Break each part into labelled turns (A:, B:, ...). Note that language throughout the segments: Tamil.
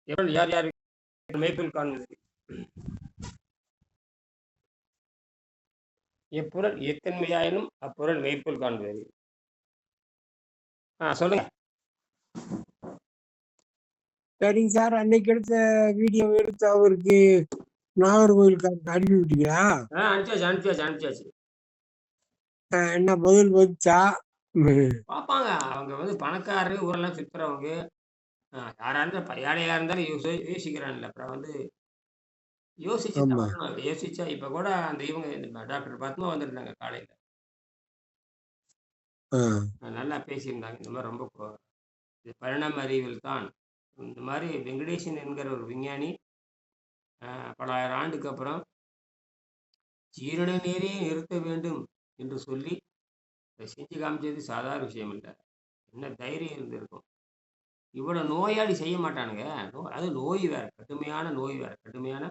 A: யார் யார் மெய்ப்பொருள் காண்பது? எப்பொருள் எத்தன்மையாயினும் அப்பொருள் மெய்ப்பொருள் காண்பது. சொல்லுங்க.
B: சரிங்க சார். அன்னைக்கு எடுத்த வீடியோ எடுத்து அவருக்கு நாகர்கோவிலுக்கு அனுப்பி விட்டீங்களா?
A: அனுப்பிச்சாச்சு.
B: என்ன பதில் வந்துச்சா?
A: பார்ப்பாங்க. அவங்க வந்து பணக்காரரு, ஊரெல்லாம் சுத்துறவங்க. யாரா இருந்தாலும் ஏழையா இருந்தாலும் யோசிக்கிறான்ல. அப்புறம் வந்து யோசிச்சு தான்
B: ஆமா.
A: பண்ணணும். யோசிச்சா இப்ப கூட அந்த இவங்க டாக்டர் பத்மா வந்திருந்தாங்க காலையில. நல்லா பேசியிருந்தாங்க. இந்த மாதிரி ரொம்ப இது பரிணாம அறிவியல் தான். இந்த மாதிரி வெங்கடேசன் என்கிற ஒரு விஞ்ஞானி பல ஆயிரம் ஆண்டுக்கு அப்புறம் ஜீரண நீரையே நிறுத்த வேண்டும் என்று சொல்லி அதை செஞ்சு காமிச்சது சாதாரண விஷயம் இல்லை. என்ன தைரியம் இருந்திருக்கும். இவ்வளவு நோயாளி செய்ய மாட்டானுங்க. அது நோய் வேற, கடுமையான நோய் வேற, கடுமையான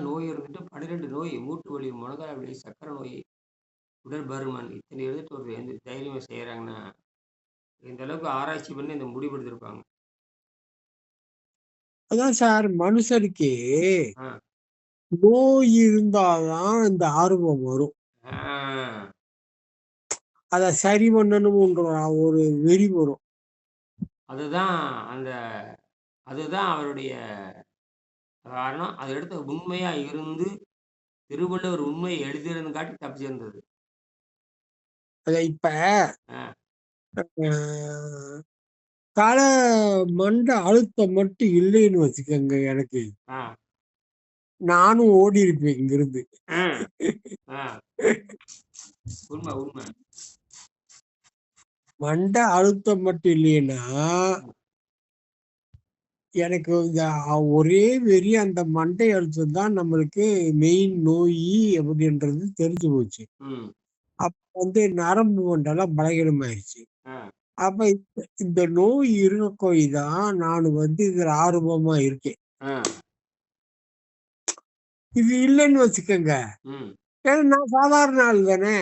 A: நோய் இருந்துட்டு 12 நோய், மூட்டு வலி, முழங்கால் வலி, சக்கரை நோய், உடல் பருமன், இத்தனை எடுத்து ஒரு எந்த தைரியமா செய்யறாங்கன்னா இந்த அளவுக்கு ஆராய்ச்சி பண்ணி இந்த முடிவெடுத்திருப்பாங்க.
B: அதான் சார், மனுஷனுக்கு நோய் இருந்தாதான் இந்த ஆர்வம் வரும். அத சரி பண்ணணும்ன்ற ஒரு வெறி வரும்.
A: அதுதான் அவருடைய காரணம். அதை எடுத்து உண்மையா இருந்து திருவள்ளுவர் உண்மையை எழுதிருந்து காட்டி தப்பிச்சிருந்தது.
B: இப்ப தலை மண்டை அழுத்தம் மட்டும் இல்லைன்னு வச்சுக்கோங்க, எனக்கு நானும் ஓடி இருப்பேன் இங்கிருந்து. மண்டை அழுத்தம் மட்டும் இல்லைன்னா எனக்கு ஒரே வெறி அந்த மண்டை அழுத்தம் தான் நம்மளுக்கு மெயின் நோய் அப்படின்றது தெரிஞ்சு போச்சு. அப்ப வந்து நரம்பு மண்டலம் பலகீனமாயிருச்சு. அப்ப இந்த நோய் இருக்கோய் தான் நான் வந்து இதுல ஆர்வமா இருக்கேன். இது இல்லைன்னு வச்சுக்கோங்க, ஏன்னா நான் சாதாரண ஆள் தானே.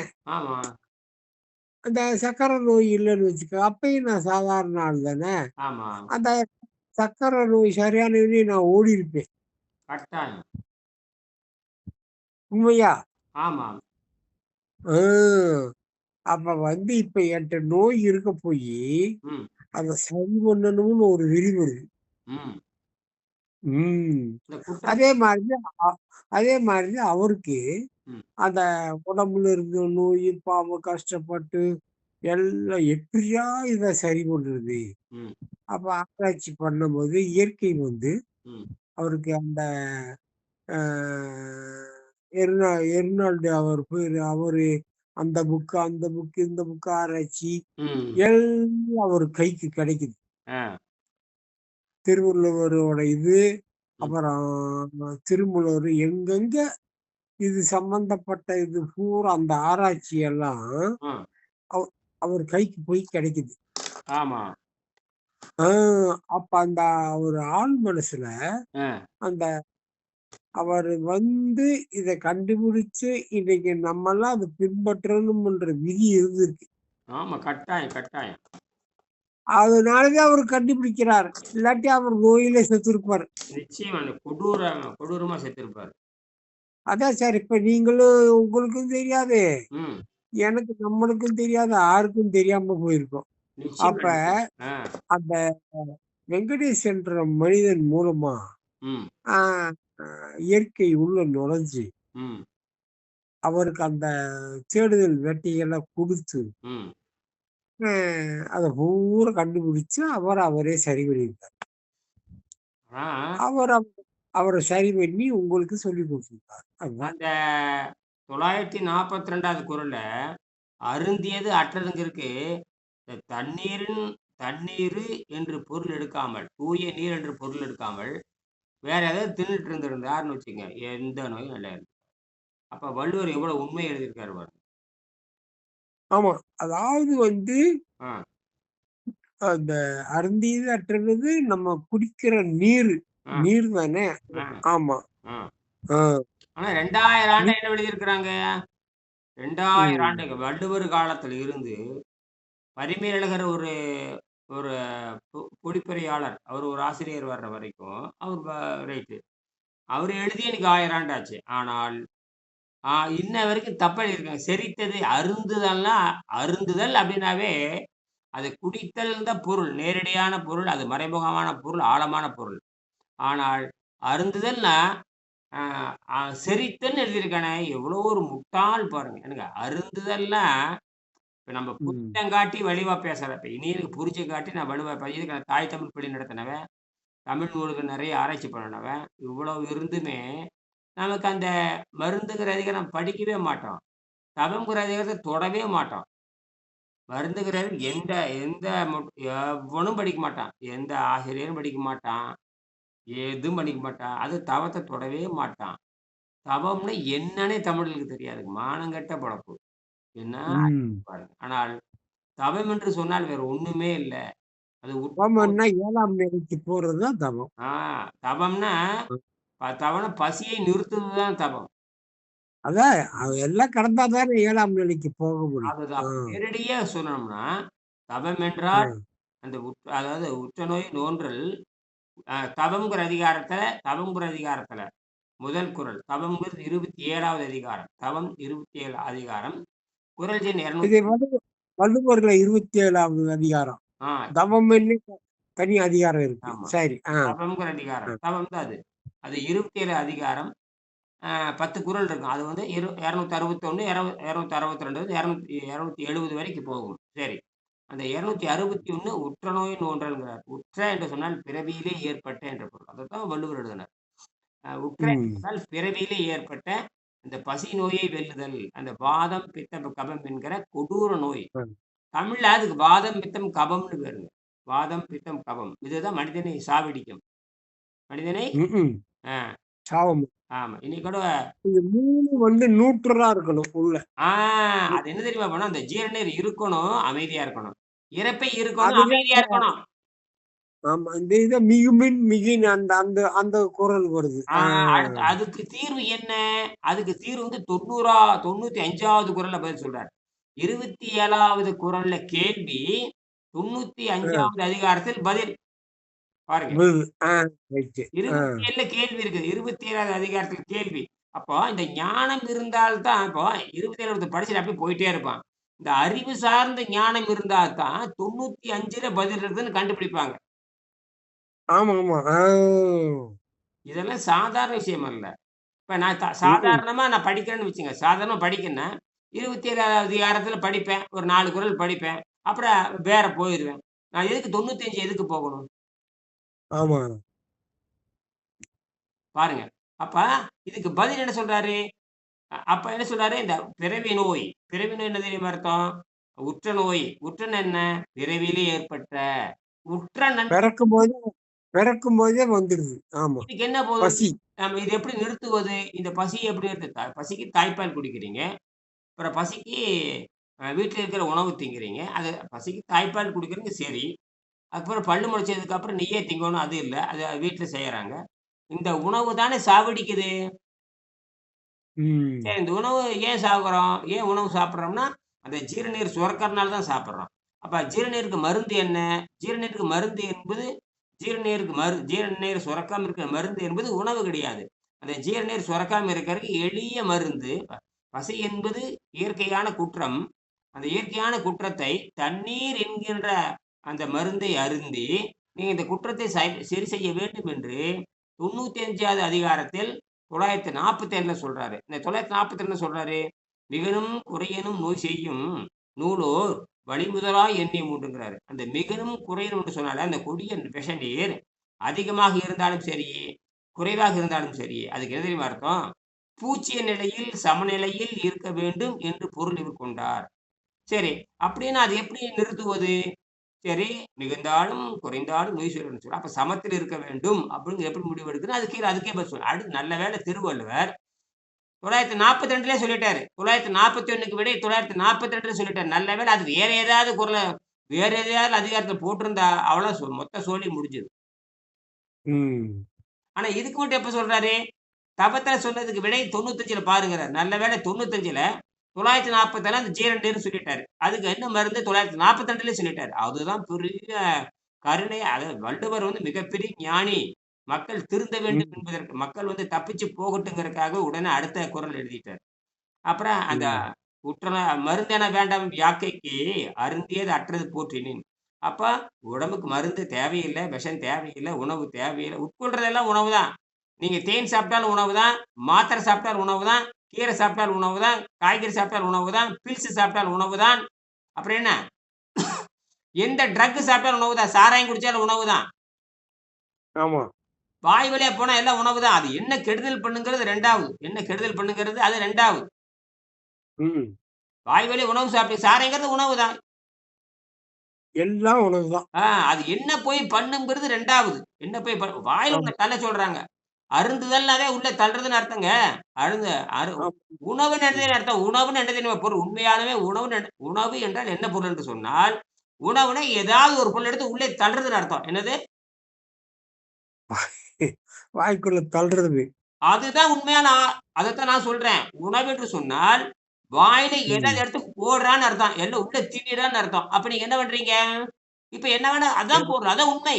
B: அந்த சக்கரை நோய் இல்லைன்னு வச்சுக்க, அப்பயும் நான் சாதாரண ஆள் தானே. அந்த சக்கரை நோய் சரியான நான் ஓடி இருப்பேன். உண்மையா? அப்ப வந்து இப்ப என்கிட்ட நோய் இருக்க போய் அதை சரி பண்ணணும்னு ஒரு வெறி வருது. அதே மாதிரி அவருக்கு அந்த உடம்புல இருந்த நோய் பாவம் கஷ்டப்பட்டு எல்லாம் எப்படியா இதை சரி பண்றது. அப்ப ஆராய்ச்சி பண்ணும்போது இயற்கை வந்து அவருக்கு அந்த எர்னால்டு அவர் பேரு, அவரு அந்த புக்கு இந்த புக்கு ஆராய்ச்சி எல்லாம் அவர் கைக்கு கிடைக்குது. திருவள்ளுவரோட இது, அப்புறம் திருமூலர், எங்கெங்க இது சம்பந்தப்பட்ட இது பூரா அந்த ஆராய்ச்சி எல்லாம் அவர் கைக்கு போய் கிடைக்குது. அப்ப அந்த ஒரு ஆள் மனசுல அந்த அவர் வந்து இதை கண்டுபிடிச்சு இன்னைக்கு நம்ம எல்லாம் அதை பின்பற்றணும்ன்ற விதி இருந்திருக்கு.
A: கட்டாயம்.
B: அதனாலதான் அவர் கண்டுபிடிக்கிறார். இல்லாட்டி அவர் நோயில செத்துருப்பார்.
A: நிச்சயமா கொடூரமா செத்துருப்பார்.
B: அதான் சார், இப்ப நீங்களும் உங்களுக்கும் தெரியாது, எனக்கு நம்மளுக்கும் தெரியாது, யாருக்கும் தெரியாம போயிருக்கோம். அப்ப அந்த வெங்கடேஷ் என்ற மனிதன் மூலமா இயற்கை உள்ள நுழைஞ்சு அவருக்கு அந்த தேடுதல் வேட்டைகளை கொடுத்து அதை பூரா கண்டுபிடிச்சு அவரே சரி பண்ணியிருக்கார். அவரை சரி பண்ணி உங்களுக்கு சொல்லி கொடுத்துருக்கார்.
A: அந்த 942வது குறள்ல அருந்தியது அற்றதுங்கிறதுக்கு தண்ணீர் என்று பொருள் எடுக்காமல், தூய நீர் என்று பொருள் எடுக்காமல் வேற ஏதாவது தின்னுட்டு இருந்திருந்தாருன்னு வச்சுங்க, எந்த நோயும் நல்லா இருக்கு. அப்ப வள்ளுவர் எவ்வளவு உண்மை எழுதியிருக்காரு பாருங்க.
B: ஆமா, அதாவது வந்து அந்த அருந்தியது அற்றது நம்ம குடிக்கிற நீர் தானே. ஆமா.
A: ஆனா 2000 ஆண்டு என்ன எழுதியிருக்கிறாங்க? 2000 ஆண்டு வள்ளுவர் காலத்துல இருந்து பரிமேலழகர் ஒரு பொழிப்புரையாளர். அவர் ஒரு ஆசிரியர் வர்ற வரைக்கும் அவர் ரைட்டு. அவர் எழுதி எனக்கு 1000 ஆண்டு ஆச்சு. ஆனால் இன்ன வரைக்கும் தப்பா எழுதியிருக்காங்க. செரித்தது அருந்துதல்னா அருந்துதல் அப்படின்னாவே, அது குடித்தல் தான் பொருள். நேரடியான பொருள். அது மறைமுகமான பொருள், ஆழமான பொருள். ஆனால் அருந்துதல்னா, அ அ செரித்தல்னு எழுதியிருக்கானே, எவ்வளோ ஒரு முட்டாள் பாருங்க. என்னங்க அருந்துதல்னா, இப்ப நம்ம
B: ம்.
A: புரிதங்காட்டி வலிவா பேசல. இப்ப இனியனுக்கு புரிச்சங்காட்டி நான் வலுவா இதுக்கு நான் தாய் தமிழ் பள்ளி நடத்தினவன். தமிழ் நூலுக்கு நெறைய ஆராய்ச்சி பண்ணுனவன். இவ்வளவு இருந்துமே, நமக்கு அந்த மருந்துங்கிற அதிகாரம் படிக்கவே மாட்டோம். தவம்ங்கிற அதிகாரத்த தொடவே மாட்டோம். மருந்துங்கிறது எந்த எந்த எவனும் படிக்க மாட்டான். எந்த ஆசிரியரும் படிக்க மாட்டான். எதுவும் படிக்க மாட்டான். அது தவத்த தொடவே மாட்டான். தவம்னா என்னன்னே தமிழர்களுக்கு தெரியாது. மானங்கெட்ட பொழப்பு. என்ன
B: ம்.
A: பாருங்க. ஆனால் தவம் என்று சொன்னால் வேற ஒண்ணுமே இல்ல. அது
B: தவம்ன்னா 7ஆம் நிலைக்கு போறது தான் தவம்.
A: ஆ தவம்னா தவம்னா பசியை நிறுத்துவது தான் தவம்.
B: அதான் அது எல்லாம் கடந்தா தானே 7ஆம் நிலைக்கு போக முடியும். ஆ,
A: அதுதான். நேரடியா சொல்லணும்னா, தவம்
B: ஆ.
A: என்றால் அந்த அதாவது உற்றநோய் நோன்றல் தவம்ங்கிற அதிகாரத்துல தவம்ங்கிற அதிகாரத்துல முதல் குறள். தவம்ங்கிறது 27வது அதிகாரம். தவம் 27 அதிகாரம். குறள் எண்
B: இது
A: 200
B: வள்ளுவர்ல 27வது அதிகாரம்.
A: ஆ
B: தவம்ன்னு தனி அதிகாரம் இருக்கு.
A: ஆமா.
B: சரி. ஆ,
A: தவம்ங்கிற
B: ஆ.
A: அதிகாரம். தவம் தான் அது. அது 27 அதிகாரம். 10 குறள் இருக்கும். அது வந்து 261, 262, 270 வரைக்கும் போகும். சரி. அந்த 261 உற்ற நோய் நோன்றல்ங்கிறார். உற்ற என்று சொன்னால் பிறவியிலே ஏற்பட்ட என்ற பொருள். அதத்தான் வள்ளுவர் எழுதினார். உற்ற என்று
B: ம்.
A: சொன்னால் பிறவியிலே ஏற்பட்ட இந்த பசி நோயை வெல்லுதல். அந்த வாதம், பித்தம், கபம் என்கிற கொடூர நோய்.
B: ஆ.
A: தமிழ்ல அதுக்கு வாதம், பித்தம், கபம்னு பேருங்க. வாதம், பித்தம், கபம். இதுதான் மனிதனை சாவடிக்கும். மனிதனை
B: ம்ஹ்ம்.
A: ஆ
B: சாவம்.
A: ஆமா. இன்னைக்கு கூட
B: இது 3 நியூட்ரலா இருக்கணும் உள்ள.
A: ஆ அது என்ன தெரியுமா பண்ணும்? அந்த ஜீரநீர் இருக்கணும், அமைதியா இருக்கணும். இரைப்பை இருக்கணும்,
B: அதுல
A: அமைதியா இருக்கணும்.
B: ஆமா. இந்த இத மிகுமின் மிகின் அந்த அந்த அந்த குரல் வருது.
A: ஆ
B: ஆ.
A: அதுக்கு தீர்வு என்ன? அதுக்கு தீர்வு வந்து 95வது குறள்ல பதில் சொல்றாரு. 27வது குறள்ல கேள்வி,
B: ஆ.
A: 95வது அதிகாரத்தில் பதில். பாருங்க.
B: விருது. ஆ. ரைட்டு. ஆ.
A: 27ல கேள்வி இருக்குது. 27வது அதிகாரத்துல கேள்வி. அப்போ இந்த ஞானம் இருந்தால் தான் இப்போ 27 படிச்சுட்டு அப்படியே போயிட்டே இருப்பான். இந்த அறிவு சார்ந்த ஞானம் இருந்தா தான் 95ல பதில் இருக்குதுன்னு கண்டுபிடிப்பாங்க.
B: ஆமாமா. ஆ.
A: இதெல்லாம் சாதாரண விஷயம் அல்ல. இப்ப நான்
B: ம்ஹ்ம்.
A: சாதாரணமா நான் படிக்கிறேன்னு வச்சுங்க. சாதாரணமா படிக்கிறேன்னா, 27வது அதிகாரத்துல படிப்பேன். ஒரு 4 குறள் படிப்பேன். அப்புறம் வேற போயிருவேன். நான் எதுக்கு 95 எதுக்கு போகணும்?
B: ஆமா.
A: பாருங்க. அப்ப இதுக்கு பதில் என்ன சொல்றாரு? அப்ப என்ன சொல்றாரு? இந்த பிறவி நோய். பிறவி நோய் என்ன தெரியுமா அர்த்தம்? உற்ற நோய். உற்றன்னு என்ன? பிறவியிலே ஏற்பட்ட. உற்ற
B: பிறக்கும்போது பிறக்கும்போதே வந்துடுது. ஆமா.
A: இதுக்கு என்ன போதும்?
B: பசி.
A: நம்ம இத எப்படி நிறுத்துவது? இந்த பசிய எப்படி பசிக்கு தாய்ப்பால் குடிக்கிறீங்க. அப்புறம் பசிக்கு வீட்ல இருக்கிற உணவு திங்கிறீங்க. அது பசிக்கு தாய்ப்பால் குடிக்கிறீங்க சரி. அதுக்கப்புறம் பல்லு முளைச்சதுக்கு அப்புறம் நீயே திங்கணும் அது இல்ல. அது வீட்ல செய்யறாங்க. இந்த உணவு தானே சாவடிக்குது.
B: ம்.
A: சரி இந்த உணவு ஏன் சாகுறோம்? ஏன் உணவு சாப்பிடுறோம்னா, அந்த ஜீரநீர் சுரக்கிறனால தான் சாப்பிடுறோம். அப்ப ஜீரநீருக்கு மருந்து என்ன? ஜீரநீருக்கு மருந்து என்பது ஜீரநீர் சுரக்காம இருக்கிற மருந்து என்பது உணவு கிடையாது. அந்த ஜீரநீர் சுரக்காம இருக்கிறதுக்கு எளிய மருந்து. பசி என்பது இயற்கையான குற்றம். அந்த இயற்கையான குற்றத்தை தண்ணீர் என்கின்ற அந்த மருந்தை அருந்தி, நீங்க இந்த குற்றத்தை சரி செய்ய வேண்டும் என்று 95வது அதிகாரத்தில் 947ல சொல்றாரு. இந்த 947 என்ன சொல்றாரு? "மிகனும் குறையனும் நோய் செய்யும் நூலோர் வழிமுதலாய் எண்ணி மூன்றுங்கிறாரு. அந்த மிகனும் குறையனும் என்று சொன்னாலே, அந்த கொடிய விஷநீர் அதிகமாக இருந்தாலும் சரி, குறைவாக இருந்தாலும் சரி, அதுக்கு என்ன தெரியுமா அர்த்தம்? பூச்சிய நிலையில், சமநிலையில் இருக்க வேண்டும் என்று பொருள் இவர் கொண்டார். சரி, அப்படின்னா அது எப்படி நிறுத்துவது? சரி, மிகுந்தாலும், குறைந்தாலும் நொய் சொல்லுன்னு சொல்லலாம். அப்ப சமத்தில் இருக்க வேண்டும் அப்படின்னு எப்படி முடிவு எடுக்குதுன்னா, அது கீழ அதுக்கே பதில் சொல்லு. அடுத்து நல்ல வேளை திருவள்ளுவர் 942லயே சொல்லிட்டாரு. 941க்கு விடை 942ல சொல்லிட்டாரு. நல்ல வேளை அது வேற எதையாவது அதிகாரத்துல போட்டிருந்தா, அவ்வளவு மொத்த சோலி முடிஞ்சது.
B: ம்.
A: ஆனா இதுக்கு மட்டும் எப்ப சொல்றாரு? தவத்துல சொன்னதுக்கு விடை 95ல பாருங்கிறாரு. நல்ல வேளை 95ல 947 அந்த ஜீரண்டேன்னு சொல்லிட்டாரு. அதுக்கு என்ன மருந்து 942லயே சொல்லிட்டாரு. அதுதான் பெரிய கருணை அதாவது வள்ளுவர் வந்து மிகப்பெரிய ஞானி. மக்கள் திருந்த வேண்டும் என்பதற்கு மக்கள் வந்து தப்பிச்சு போகட்டுங்கிறதுக்காக உடனே அடுத்த குறள் எழுதிட்டார். அப்புறம் அந்த உற்றன மருந்தென வேண்டாம் யாக்கைக்கு அருந்தியது அற்றது போற்றினேன். அப்ப உடம்புக்கு மருந்து தேவையில்ல, விஷம் தேவையில்ல, உணவு தேவையில்ல. உட்கொள்றதெல்லாம் உணவு தான். நீங்க தேன் சாப்பிட்டாலும் உணவு தான், மாத்திரை சாப்பிட்டால் உணவு தான், கீரை சாப்பிட்டால் உணவு தான், காய்கறி சாப்பிட்டால் உணவு தான், பில்ஸ் சாப்பிட்டால் உணவு தான். அப்புறம் என்ன? எந்த ட்ரக் சாப்பிட்டாலும் உணவு தான். சாராயம் குடிச்சாலும் உணவு தான்.
B: ஆமா.
A: வாய் வழியா போனா எல்லாம் உணவு தான். அது என்ன கெடுதல் பண்ணுங்கிறது 2வது. என்ன கெடுதல் பண்ணுங்கிறது அது 2வது.
B: ம்.
A: வாய் வழியா உணவு சாப்பிட்டு சாராயங்கிறது உணவு தான்.
B: எல்லாம் உணவுதான்.
A: அது என்ன போய் பண்ணுங்கிறது 2வது. என்ன போய் வாயில உள்ள தள்ள சொல்றாங்க. அருந்துதல்னாவே உள்ள தள்ளுறதுன்னு அர்த்தங்க. அருந்து உணவுன்னு என்னதுன்னு அர்த்தம். உணவுன்னு என்னது பொருள்? உண்மையானவே உணவு என்றால் என்ன பொருள் என்று சொன்னால், உணவுனா ஏதாவது ஒரு பொருள் எடுத்து உள்ளே தள்ளுறதுன்னு அர்த்தம். என்னது?
B: வாய்க்குள்ள தள்ளுறது.
A: அதுதான் உண்மையான அதத்தான் நான் சொல்றேன். உணவு என்று சொன்னால், வாயில எத எடுத்து போடுறான்னு அர்த்தம். எல்லாம் உள்ள திணிறான்னு அர்த்தம். அப்ப நீங்க என்ன பண்றீங்க? இப்ப என்ன வேணா அதான் பொருள். அதான் உண்மை.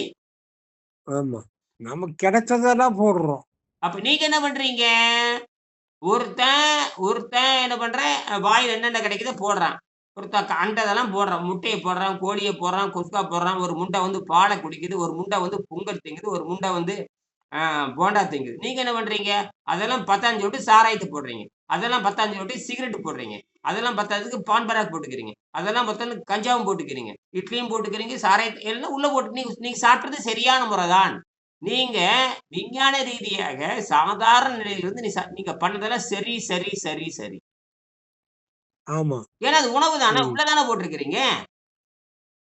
B: ஆமா. நமக்கு கிடைச்சதெல்லாம் போடுறோம்.
A: அப்ப நீங்க என்ன பண்றீங்க? ஒருத்தன் ஒருத்தன் என்ன பண்றான்? வாயில என்னென்ன கிடைக்குதோ போடுறான். ஒருத்தன் கண்டதெல்லாம் போடுறான். முட்டைய போடுறான், கோழிய போடுறான், குஸ்கா போடுறான். ஒரு முண்டை வந்து பால குடிக்குது. ஒரு முண்டை வந்து பொங்கல் திங்குது. ஒரு முண்டை வந்து போண்டா திங்குது. நீங்க என்ன பண்றீங்க? அதெல்லாம் பத்தான்னு சொல்லிட்டு சாராயத்த போடுறீங்க. அதெல்லாம் பத்தான்னு சொல்லிட்டு சிகரெட் போடுறீங்க. அதெல்லாம் பத்தாததுக்கு பான் பராக் போட்டுக்கிறீங்க. அதெல்லாம் பத்தான்னு கஞ்சாவும் போட்டுக்கிறீங்க. இட்லியும் போட்டுக்கிறீங்க. சாராயத்த எல்லாம் உள்ள போட்டு நீங்க சாப்பிட்டது சரியான முறைதான். நீங்க விஞ்ஞான ரீதியாக சாதாரண நிலையிலிருந்து நீங்க பண்ணதெல்லாம் சரி, சரி, சரி, சரி.
B: ஆமா.
A: ஏன்னா அது உணவு தானே, உள்ள தானே போட்டிருக்கிறீங்க.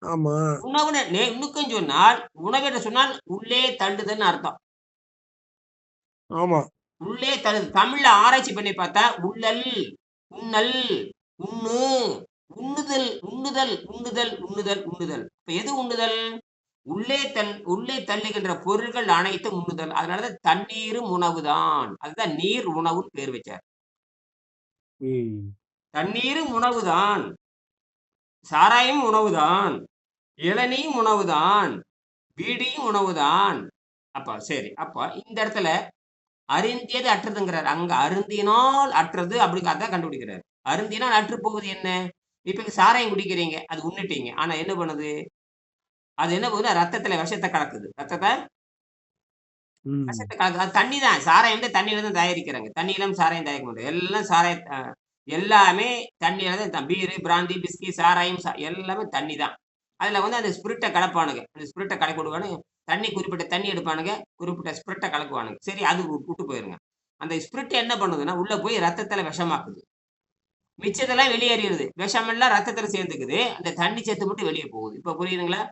B: ஆமா.
A: உணவுன்னு இன்னுக்கும் சொன்னால், உணவு என்று சொன்னால் உள்ளே தள்ளுதல்ன்னு அர்த்தம்.
B: ஆமா.
A: உள்ளே தள்ளுது. தமிழ்ல ஆராய்ச்சி பண்ணி பார்த்தா, உள்ளல், உண்ணல், உண்ணு, உண்ணுதல், உண்ணுதல், உண்ணுதல், உண்ணுதல், உண்ணுதல். இப்ப எது உண்ணுதல்? உள்ளே தள்ளுகின்ற பொருள்கள் அனைத்தும் உண்ணுதல். அதனாலதான் தண்ணீரும் உணவுதான். அதுதான் நீர் உணவுன்னு பேர் வச்சார். தண்ணீரும் உணவுதான். சாராயம் உணவுதான். இளநீயும் உணவுதான். பீடியும் உணவுதான். அப்ப சரி. அப்ப இந்த இடத்துல அருந்தியது அற்றதுங்கிறார். அங்க அருந்தினால் அற்றது அதான் கண்டுபிடிக்கிறார். அருந்தினால் அற்று போவது என்ன? இப்ப சாராயம் குடிக்கிறீங்க. அது உண்ணுட்டீங்க. ஆனா என்ன பண்ணுது? அது என்ன பண்ணுதுன்னா ரத்தத்துல விஷத்தை கலக்குது. விஷத்தை கலக்குது. அது தண்ணி தான். சாராயம் வந்து தண்ணியில தான் தயாரிக்கிறாங்க. தண்ணியிலும் சாராயம் தயாரிக்க முடியாது. எல்லாம் எல்லாமே தண்ணியில தான். பீரு, பிராந்தி, பிஸ்கி, சாராயம் எல்லாமே தண்ணி தான். அதுல வந்து அந்த ஸ்பிரிட்ட கலப்பானுங்க. அந்த ஸ்பிரிட்ட கலக்கி விடுவானுங்க. குறிப்பிட்ட தண்ணி எடுப்பானுங்க. குறிப்பிட்ட ஸ்பிரிட்ட கலக்குவானுங்க. சரி அது விட்டு போயிருங்க. அந்த ஸ்பிரிட் என்ன பண்ணுதுன்னா, உள்ள போய் ரத்தத்துல விஷமாக்குது. மிச்சத்தெல்லாம் வெளியேறிடுது. விஷமெல்லாம் ரத்தத்துல சேர்ந்துக்குது. அந்த தண்ணி சத்து மட்டும் வெளியே போகுது. இப்ப புரியுதுங்களா?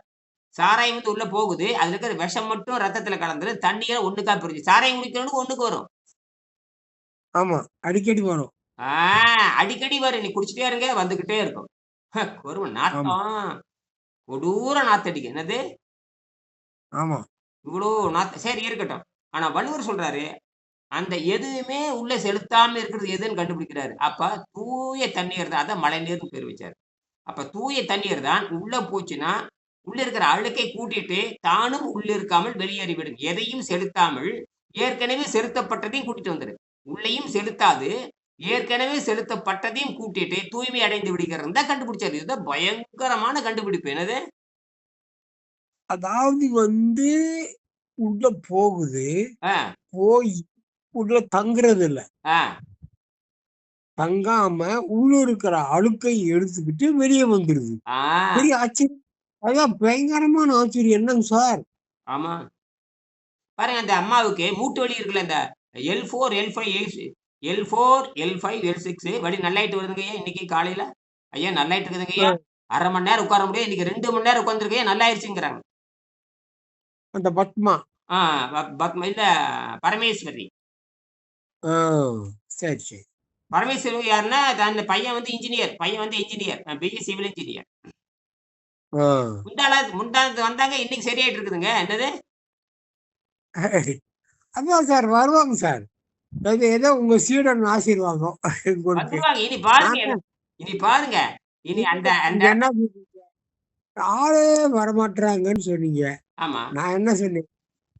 A: சாராயம் வந்து உள்ள போகுது. அதுல இருக்கிற விஷம் மட்டும் ரத்தத்துல கலந்துரு. தண்ணியெல்லாம் ஒண்ணுக்கா பிரிஞ்சு. சாராயம் குடிக்கிறவனுக்கு ஒண்ணுக்கு வரும்.
B: ஆமா. அடிக்கடி வரும்.
A: அடிக்கடி வரும். நீ குடிச்சிட்டே இருங்க, வந்துகிட்டே இருக்கும். ஒரு நாத்தம். கொடூர நாத்தடிக்கும். என்னது?
B: ஆமா.
A: இவ்வளோ சரி இருக்கட்டும். ஆனா வள்ளுவர் சொல்றாரு, அந்த எதுவுமே உள்ள செலுத்தாம இருக்கிறது எதுன்னு கண்டுபிடிக்கிறாரு. அப்ப தூய தண்ணீர் தான். அதான் மழைநீர்ன்னு பேர் வச்சாரு. அப்ப தூய தண்ணீர் தான் உள்ள போச்சுன்னா, உள்ள இருக்கிற அழுக்கை கூட்டிட்டு தானும் உள்ள இருக்காமல் வெளியேறி விடும். எதையும் செலுத்தாமல் ஏற்கனவே செலுத்தப்பட்டதையும் கூட்டிட்டு வந்துரு. உள்ளேயும் செலுத்தாது, ஏற்கனவே செலுத்தப்பட்டதையும் கூட்டிட்டு தூய்மை அடைந்து விடுகிறது தான் கண்டுபிடிச்சாரு. இதுதான் பயங்கரமான கண்டுபிடிப்பு. என்னது?
B: அதாவது வந்து உள்ள போகுது. போய் உள்ள தங்குறது இல்ல. தங்காம உள்ள இருக்கிற அழுக்கை எடுத்துக்கிட்டு வெளியே வந்துருது. பெரிய ஆச்சரியம். அதான் பயங்கரமான ஆச்சரியம். என்னங்க சார்?
A: ஆமா. பாருங்க அந்த அம்மாவுக்கு மூட்டு வலி இருக்குல்ல, இந்த L4, L5, L4, L5, L6 வலி நல்லாயிட்டு வருதுங்கய்யா இன்னைக்கு காலையில. ஐயா நல்லாயிட்டு இருக்குதுங்கய்யா. 1/2 மணி நேரம் உட்கார முடியாது. இன்னைக்கு 2 மணி நேரம் உட்கார்ந்துருக்கேன் நல்லாயிருச்சுங்கிறாங்க.
B: அந்த பத்மா.
A: பத்மா இல்ல பரமேஸ்வரி.
B: சரி, சரி.
A: பரமேஸ்வரி யாருன்னா, அந்த பையன் வந்து இன்ஜினியர். BE civil engineer. முந்தானத்து வந்தாங்க. இன்னைக்கு சரியாயிட்டு இருக்குதுங்க. என்னது?
B: அதான் சார் வருவாங்க சார். அது ஏதோ உங்க சீடன் ஆசீர்வாதம்.
A: வந்துருவாங்க. இனி பாருங்க. இனி அந்த
B: என்ன யாரே வரமாட்டாங்கன்னு சொன்னீங்க.
A: ஆமா.
B: நான் என்ன சொன்னேன்?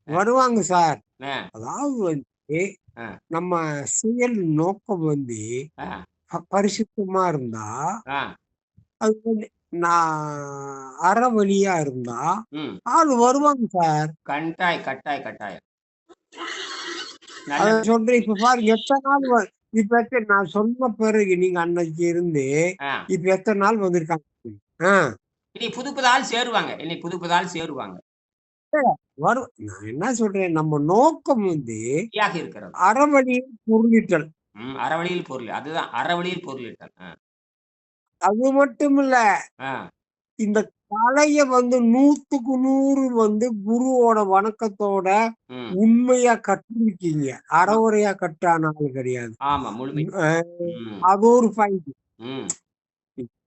A: அ,
B: வருவாங்க சார்.
A: அ,
B: அதாவது வந்து
A: அ,
B: நம்ம செயல் நோக்கம் வந்து
A: அ,
B: பரிசுத்தமா இருந்தா,
A: ஆ.
B: அது வந்து நான் அறவழியா இருந்தா,
A: ம்.
B: ஆள் வருவாங்க சார்.
A: கட்டாயம்.
B: அத
A: நல்லது.
B: சொல்றேன். இப்ப பாருங்க எத்தன நாள் இப்ப நான் சொன்ன பிறகு நீங்க அன்னைக்கு இருந்து,
A: ஆ.
B: இப்ப எத்தன நாள் வந்திருக்காங்க? ஆ.
A: இனி புது ஆள் சேருவாங்க. இனி புது ஆள் சேருவாங்க.
B: நான் என்ன சொல்றேன், நம்ம நோக்கம் வந்து
A: சரியாக இருக்கிறது.
B: அறவழியில் பொருளீட்டல்.
A: அறவழியில் பொருள். அதுதான் அறவழியில் பொருளிட்டல்.
B: அது மட்டும் இல்ல.
A: ஆ.
B: இந்த கலைய வந்து 100க்கு 100 வந்து குருவோட வணக்கத்தோட
A: ம்.
B: உண்மையா கற்றிருக்கீங்க.
A: ஆ.
B: அறகுறையா கற்றான ஆள் கிடையாது.
A: ஆமா. முழுமை.
B: அ
A: ம்.
B: அது ஒரு பாயிண்ட்.
A: ம்.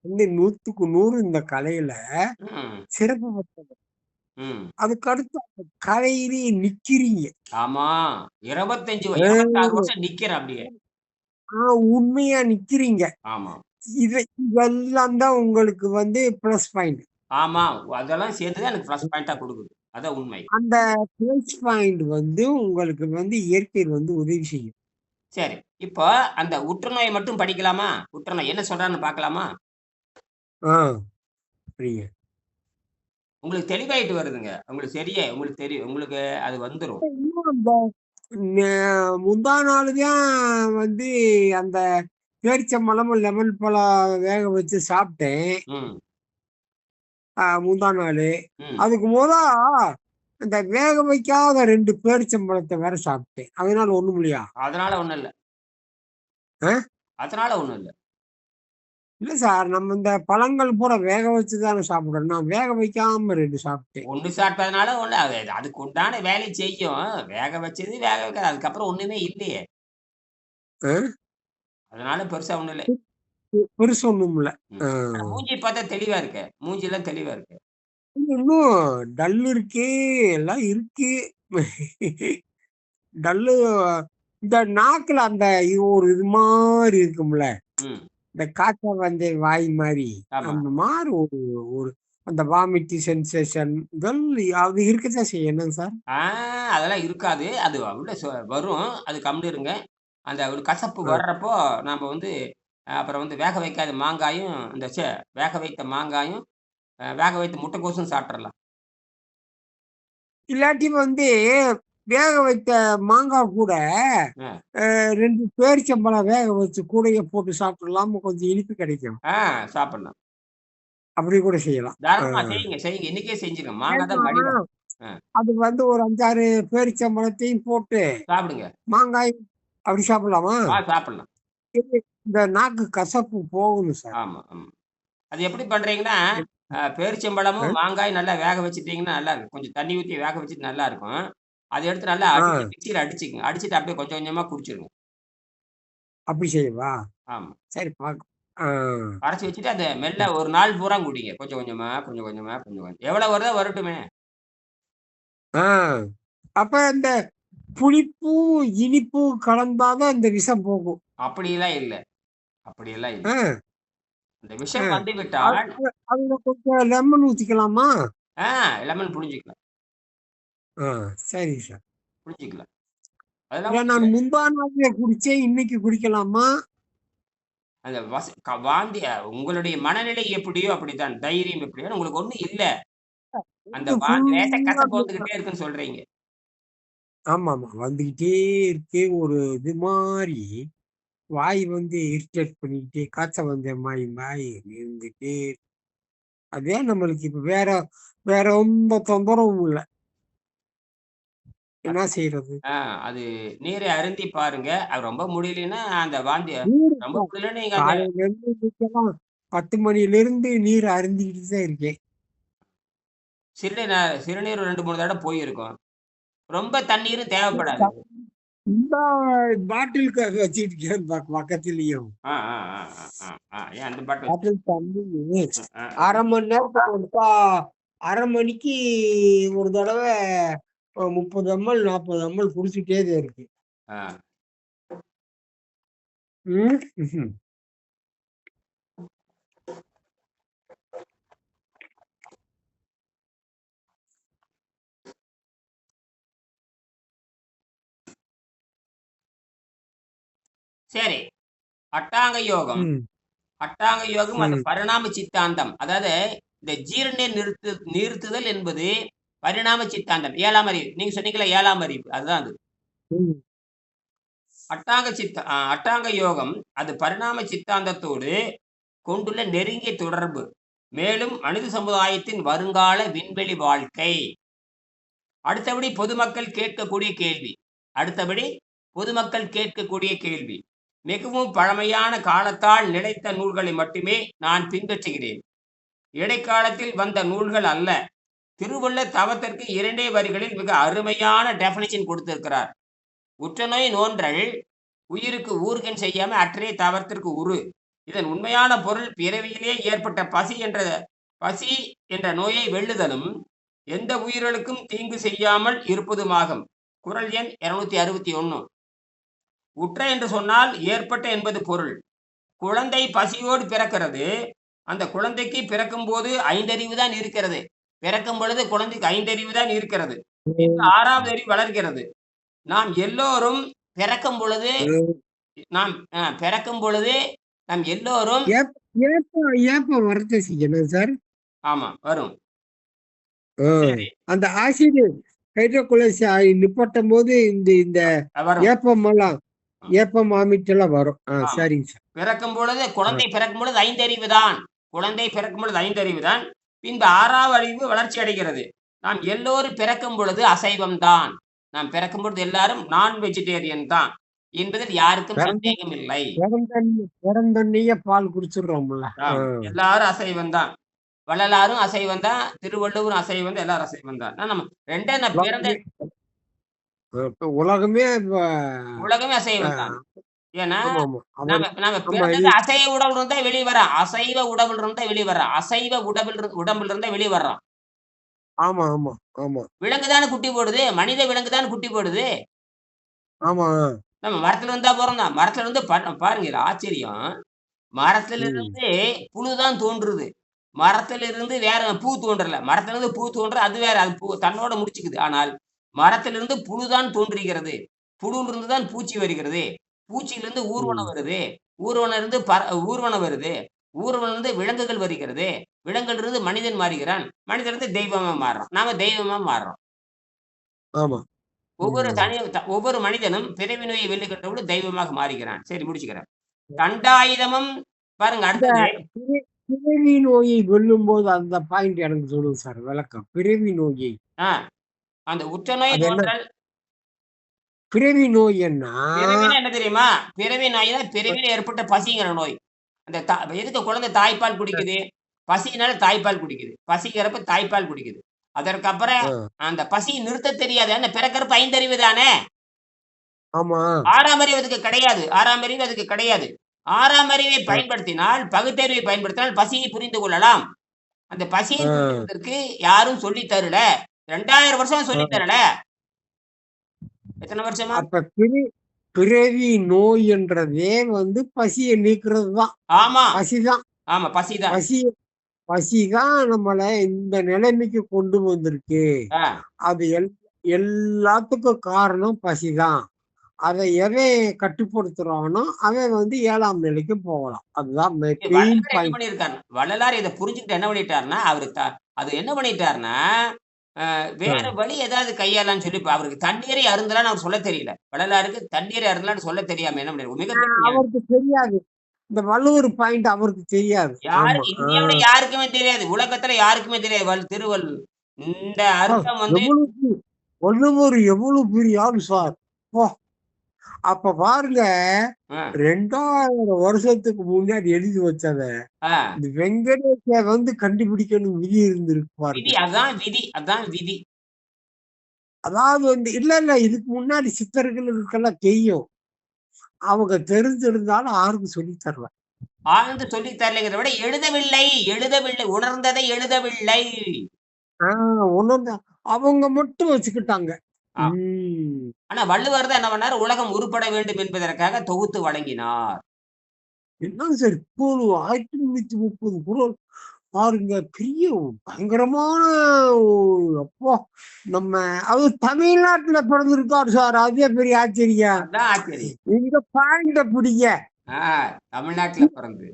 B: வந்து 100க்கு 100 இந்த கலையில
A: ம்.
B: சிறப்பு பெற்றவர்.
A: ம்.
B: அதுக்கு அடுத்து அந்த கலையிலேயே நிக்கிறீங்க.
A: ஆமா. 26
B: அ
A: வருஷம் நிக்கிறேன் அப்படியே.
B: உண்மையா நிக்கிறீங்க.
A: ஆமா.
B: இதெல்லாம் தான் உங்களுக்கு வந்து பிளஸ் பாயிண்ட்.
A: ஆமா. அதெல்லாம் சேர்த்து தான் எனக்கு ப்ளஸ் பாயிண்ட்டா குடுக்குது. அதான் உண்மை.
B: அந்த பிளஸ் பாயிண்ட் வந்து உங்களுக்கு வந்து இயற்கை வந்து உதவி செய்யும்.
A: சரி. இப்போ அந்த உற்றுநோய மட்டும் படிக்கலாமா? உற்றுநோய் என்ன சொல்றான்னு பார்க்கலாமா?
B: ஆ புரியுங்க.
A: உங்களுக்கு தெளிவாயிட்டு வருதுங்க. உங்களுக்கு தெரியும். உங்களுக்கு அது வந்துரும்.
B: இன்னும் அந்த முந்தா நாளு தான் வந்து அந்த பேரிச்சம்பழமும், லெமன் பழம் வேக வச்சு சாப்பிட்டேன்.
A: ம்.
B: முந்தா நாளு.
A: ம்.
B: அதுக்கு இந்த வேக வைக்காத 2 பேரிச்சம்பழத்த வேற சாப்பிட்டேன். அதனால ஒண்ணும் இல்லையா?
A: அதனால ஒண்ணும் இல்ல.
B: ஆ?
A: அதனால ஒண்ணும் இல்ல.
B: இல்ல சார். நம்ம இந்த பழங்கள் பூரா வேக வச்சு தானே சாப்பிடணும். நான் வேக வைக்காம 2 சாப்பிட்டேன்.
A: ஒண்ணு சாப்பிட்டதுனால ஒண்ணு அது அதுக்கு உண்டான வேலைய செய்யும். வேக வச்சது, வேக வைக்காது. அதுக்கப்புறம் ஒண்ணுமே இல்லையே!
B: ஆ?
A: அதனால பெருசா ஒண்ணும் இல்ல.
B: பெருசா ஒண்ணும் இல்ல.
A: ம்.
B: ஆ.
A: ஆனா மூஞ்சி பார்த்தா தெளிவா இருக்கே! மூஞ்சிலாம் தெளிவா இருக்கு.
B: இன்னும் டல் இருக்கு. எல்லாம் இருக்கு. டல்லு இந்த நாக்குல அந்த இது மாரி இருக்கும்ல.
A: ம்.
B: இந்த காக்கா வந்து வாய் மாரி.
A: ஆமா.
B: அந்த மாரி ஒரு ஒரு அந்த வாமிட்டிங் சென்சேஷன் அது இருக்கத்தான் செய்யும். என்னங்க சார்?
A: ஆ அதெல்லாம் இருக்காது. அது உள்ள வரும். அது கம்முனு இருங்க. அந்த ஒரு கசப்பு
B: அ.
A: வர்றப்போ, நாம வந்து அப்புறம் வந்து வேக வைக்காத மாங்காயும், வேக வைத்த மாங்காயும், வேக வைத்த முட்டைக்கோசும் சாப்ட்றலாம்.
B: இல்லாட்டி வந்து வேக வைத்த மாங்கா கூட
A: அ,
B: 2 பேரிச்சம்பழம் வேக வச்சு கூடயே போட்டு சாப்பிடலாமா கொஞ்சம் இனிப்பு கிடைக்கும்.
A: ஆ சாப்பிடலாம்.
B: அப்படி கூட செய்யலாம். அ.
A: தாராளமா செய்யுங்க. இன்னைக்கே செஞ்சுருங்க. மாங்கா
B: ஏன்னா
A: தான் மலிவா. அ
B: அது வந்து ஒரு 5, 6 பேரிச்சம்பழத்தையும் போட்டு
A: சாப்பிடுங்க.
B: மாங்காய் அப்படி சாப்பிடலாமா?
A: சாப்பிடலாம்.
B: இது இந்த நாக்கு கசப்பு போகணும் சார்.
A: ஆமா. அது எப்படி பண்றீங்கன்னா,
B: எப் அ,
A: பேரிச்சம்பழமும், மாங்காயும் நல்லா வேக வச்சுட்டீங்கன்னா நல்லாருக்கும். கொஞ்சம் தண்ணி ஊத்தி வேக வச்சுட்டு நல்லாருக்கும். அத எடுத்து நல்லா
B: ஆ
A: மிக்ஸியில அடிச்சுக்கங்க. அடிச்சுட்டு அப்படியே கொஞ்சம் கொஞ்சமா குடிச்சிருங்க.
B: அப்படி செய்யவா?
A: ஆமா.
B: சரி ஆ.
A: அரைச்சு வச்சுட்டு அத மெல்ல ஒரு நாள் பூரா குடிங்க. கொஞ்சம் கொஞ்சமா. எவ்வளோ வருதோ வரட்டுமே!
B: ஆ. அப்ப இந்த புளிப்பும், இனிப்பும் கலந்தா தான் இந்த விஷம் போகும்.
A: அப்படியெல்லாம் இல்ல. அப்படியெல்லாம் இல்ல.
B: ஆ,
A: அந்த
B: ஆ.
A: விஷம் வந்து
B: அது
A: விட்டால்
B: அதுல கொஞ்சம் லெமன் ஊத்திக்கலாமா?
A: ஆ லெமன் புழிஞ்சுக்கலாம்.
B: ஆ சரிங்க சார்.
A: புழிஞ்சுக்கலாம். அதெல்லாம்
B: இல்ல
A: ஒண்ணும்
B: நான்
A: இல்ல.
B: முந்தா நாளே குடிச்சேன். இன்னைக்கு குடிக்கலாமா?
A: அந்த வாந்தி உங்களுடைய மனநிலை எப்படியோ அப்படித்தான். தைரியம் எப்படியோ உங்களுக்கு ஒண்ணும் இல்ல. அந்த
B: வயிறு
A: வாந்தி லேசா
B: ஃபுல்லா
A: கசப்பு வந்துகிட்டே இருக்குன்னு சொல்றீங்க.
B: ஆமாமா. வந்துகிட்டே இருக்கு. ஒரு இது மாரி வாய் வந்து இரிட்டேட் பண்ணிக்கிட்டே காய்ச்சல் வந்த மாரி இருந்துட்டே அதே நம்மளுக்கு இப்ப வேற எந்த தொந்தரவும் இல்ல. என்ன செய்றது?
A: ஆ அது நீரை அருந்தி பாருங்க. அது ரொம்ப முடியலைன்னா, அந்த வாந்தி
B: நீர்
A: ரொம்ப முடியலன்னு நீங்க அந்த
B: காலையிலேருந்து இன்னைக்கெல்லாம் 10 மணியிலிருந்து நீர் அருந்திக்கிட்டு தான் இருக்கேன்.
A: சிறுநீர் 2, 3 தடவ போயிருக்கும். ரொம்ப தண்ணீரும் தேவைப்படாது.
B: இந்த பாட்டில் வச்சுருக்கேன் பக்கத்துலயும்.
A: ஆ, ஆ, ஆ, ஆ, ஏன் அந்த பாட்டு வச்சு
B: பாட்டில் தண்ணி
A: அ,
B: 1/2 மணி நேரத்துக்கு ஒருக்கா 1/2 மணிக்கு ஒரு தடவ 30 எம்எல் 40 எம்எல் குடிச்சுட்டே தான் இருக்கேன்.
A: ஆ.
B: ம். ம்ஹ்ம்.
A: சரி. அட்டாங்க யோகம்
B: ம்.
A: அட்டாங்க யோகம் அது
B: ம்.
A: பரிணாம சித்தாந்தம். அதாவது இந்த ஜீரண நிறுத்துதல் என்பது பரிணாம சித்தாந்தம். 7ஆம் அறிவு. நீங்க சொன்னீங்கல்ல 7ஆம் அறிவு. அதுதான் அது.
B: ம்.
A: அட்டாங்க யோகம் அது பரிணாம சித்தாந்தத்தோடு கொண்டுள்ள நெருங்கிய தொடர்பு. மேலும் மனித சமுதாயத்தின் வருங்கால விண்வெளி வாழ்க்கை. அடுத்தபடி பொதுமக்கள் கேட்கக்கூடிய கேள்வி. மிகவும் பழமையான காலத்தால் நிலைத்த நூல்களை மட்டுமே நான் பின்பற்றுகிறேன். இடைக்காலத்தில் வந்த நூல்கள் அல்ல. திருவள்ளுவர் தவத்திற்கு 2 வரிகளில் மிக அருமையான டெஃபினிஷன் கொடுத்திருக்கிறார். உற்றநோய் நோன்றல் உயிருக்கு ஊறுகன் செய்யாம அற்றே தவத்திற்கு உரு. இதன் உண்மையான பொருள் பிறவியிலே ஏற்பட்ட பசி என்ற நோயை வெல்லுதலும் எந்த உயிர்களுக்கும் தீங்கு செய்யாமல் இருப்பதுமாகும். குறள் எண் 261. உற்ற என்று சொன்னால் ஏற்பட்ட என்பது பொருள். குழந்தை பசியோடு பிறக்கிறது. அந்த குழந்தைக்கு பிறக்கும் போது 5 அறிவு தான் இருக்கிறது. பிறக்கும் பொழுது குழந்தைக்கு 5 அறிவு தான் இருக்கிறது. 6வது அறிவு வளர்கிறது. நாம் எல்லோரும் பிறக்கும் பொழுது நாம் எல்லோரும்
B: ஏப்பம் வரத்தை செய்யணும் சார்.
A: ஆமா வரும்.
B: அந்த ஆசிட் ஹைட்ரோகுளோஸ் நிப்பாட்டும் போது இந்த ஏப்பம் வாமிட் எல்லாம் வரும். சரிங்க சார்.
A: பிறக்கும் பொழுது குழந்தை பிறக்கும் பொழுது 5 அறிவு தான். பின்பு 6வது அறிவு வளர்ச்சி அடைகிறது. நாம் எல்லோரும் பிறக்கும் பொழுது அசைவம் தான். நாம் பிறக்கும் பொழுது எல்லாரும் நான் வெஜிடேரியன் தான் என்பதில் யாருக்கும் சந்தேகம் இல்லை.
B: பால் குடிச்சிடுறோம்ல.
A: எல்லாரும் அசைவம் தான். வள்ளலாரும் அசைவம் தான், திருவள்ளுவரும் அசைவம் தான், எல்லாரும் அசைவம் தான்.
B: உலகமே
A: அசைவம் தான். ஏன்னா நம்ம பிறந்தது அசைவ உடம்புல இருந்தா வெளியே வரோம். அசைவ உடம்புல இருந்தா வெளியே வர்றோம்.
B: ஆமா ஆமா ஆமா.
A: விலங்குதானே குட்டி போடுது. மனித விலங்குதானே குட்டி போடுது.
B: ஆமா.
A: நம்ம மரத்துல இருந்தா பிறந்தோம். மரத்துல இருந்து பாருங்க, ஆச்சரியம். மரத்துல இருந்து புழுதான் தோன்றுது. மரத்துல இருந்து வேற பூ தோன்றல. மரத்துல இருந்து பூ தோன்ற அது வேற. அது தன்னோட முடிச்சுக்குது. ஆனால் மரத்திலிருந்து புழுதான் தோன்றுகிறது. புழுல இருந்து தான் பூச்சி வருகிறது. பூச்சியிலிருந்து ஊர்வனம் வருது. ஊர்வனம் வருது. ஊர்வனம் இருந்து விலங்குகள் வருகிறது. விலங்குகள் இருந்து மனிதன் மாறுகிறான். மனிதன் இருந்து தெய்வமா மாறுறோம். நாம தெய்வமா மாறுறோம்.
B: ஆமா.
A: ஒவ்வொரு மனிதனும் பிறவி நோயை வெல்லுகின்றவோடு தெய்வமாக மாறுகிறான். சரி, முடிச்சுக்கிறேன். தண்டாயுதமும் பாருங்க. அடுத்தது
B: பிறவி நோயை வெல்லும் போது அந்த பாயிண்ட் எனக்கு சொல்லுங்க சார், விளக்கம். பிறவி நோயை
A: அந்த உற்ற நோய் தோன்றல்.
B: பிறவி நோய் என்ன
A: தெரியுமா? பிறவி நோய்னா பிறவியில் ஏற்பட்ட பசிங்கிற நோய். அந்த எதுக்கு குழந்தை தாய்ப்பால் குடிக்குது? பசினால தாய்ப்பால் குடிக்குது. பசிக்கிறப்ப தாய்ப்பால் குடிக்குது. அதற்கப்புறம் அந்த பசி நிறுத்த தெரியாது. அந்த பிறக்கிறப்ப 5 அறிவு தானே. 6ஆம் அறிவு அதுக்கு கிடையாது. 6ஆம் அறிவை பயன்படுத்தினால், பகுத்தறிவை பயன்படுத்தினால் பசியை புரிந்து கொள்ளலாம். அந்த பசியை புரிவதற்கு யாரும் சொல்லி தரல. 2000 வருஷம் சொல்லி தரல. எத்தனை வருஷமா?
B: அப்ப பிறவி நோய் என்றதே பசியை நீக்கிறது தான்.
A: ஆமா,
B: பசிதான்.
A: ஆமா,
B: பசிதான் நம்மளை இந்த நிலைமைக்கு கொண்டு வந்திருக்கு. அது எல்லாத்துக்கும் காரணம் பசிதான். அதை எதை கட்டுப்படுத்துறானோ அவன் 7ஆம் நிலைக்கு போகலாம். அதுதான்
A: வள்ளலார் இதை புரிஞ்சுக்கிட்டு என்ன பண்ணிட்டாருன்னா, அது என்ன பண்ணிட்டாருன்னா, வேற வழி ஏதாவது கையாளான்னு சொல்லி அவருக்கு தண்ணீரை அருந்தலான்னு அவர் சொல்ல தெரியல. வள்ளலாருக்கு தண்ணீரை அருந்தலான்னு சொல்ல தெரியாம என்ன பண்ணிருக்க,
B: அவருக்கு தெரியாது. இந்த வள்ளுவர் பாயிண்ட் அவருக்கு தெரியாது.
A: இந்தியாவில யாருக்குமே தெரியாது. உலகத்துல யாருக்குமே தெரியாது. திருவள்ளுவர் இந்த அர்த்தம்
B: வள்ளுவர் எவ்வளவு பெரிய ஆளு சார். அப்ப பாருங்க, 2000 வருஷத்துக்கு முன்னாடி எழுதி வச்சத இந்த வெங்கடேஷ கண்டுபிடிக்கணும் விதி இருந்திருக்கு பாருங்க.
A: அதான் விதி.
B: அதாவது இல்ல இதுக்கு முன்னாடி சித்தர்களுக்கெல்லாம் தெரியும். அவங்க தெரிஞ்சிருந்தாலும் யாருக்கும் சொல்லி தரல.
A: சொல்லி தரலைங்கிறத விட எழுதவில்லை. உணர்ந்ததை எழுதவில்லை.
B: உணர்ந்த அவங்க மட்டும் வச்சுக்கிட்டாங்க.
A: ஆனா வள்ளுவர் தான் என்ன பண்ணாரு? உலகம் உருப்பட வேண்டும் என்பதற்காக தொகுத்து வழங்கினார்.
B: என்ன சார், 1930 குறள் பாருங்க பெரிய பயங்கரமான அப்போ நம்ம அவர் தமிழ்நாட்டுல பிறந்திருக்காரு சார். அதே பெரிய ஆச்சரியம்.
A: அதான் ஆச்சரியம்.
B: இங்க பாயிண்ட பிடிங்க.
A: தமிழ்நாட்டுல பிறந்து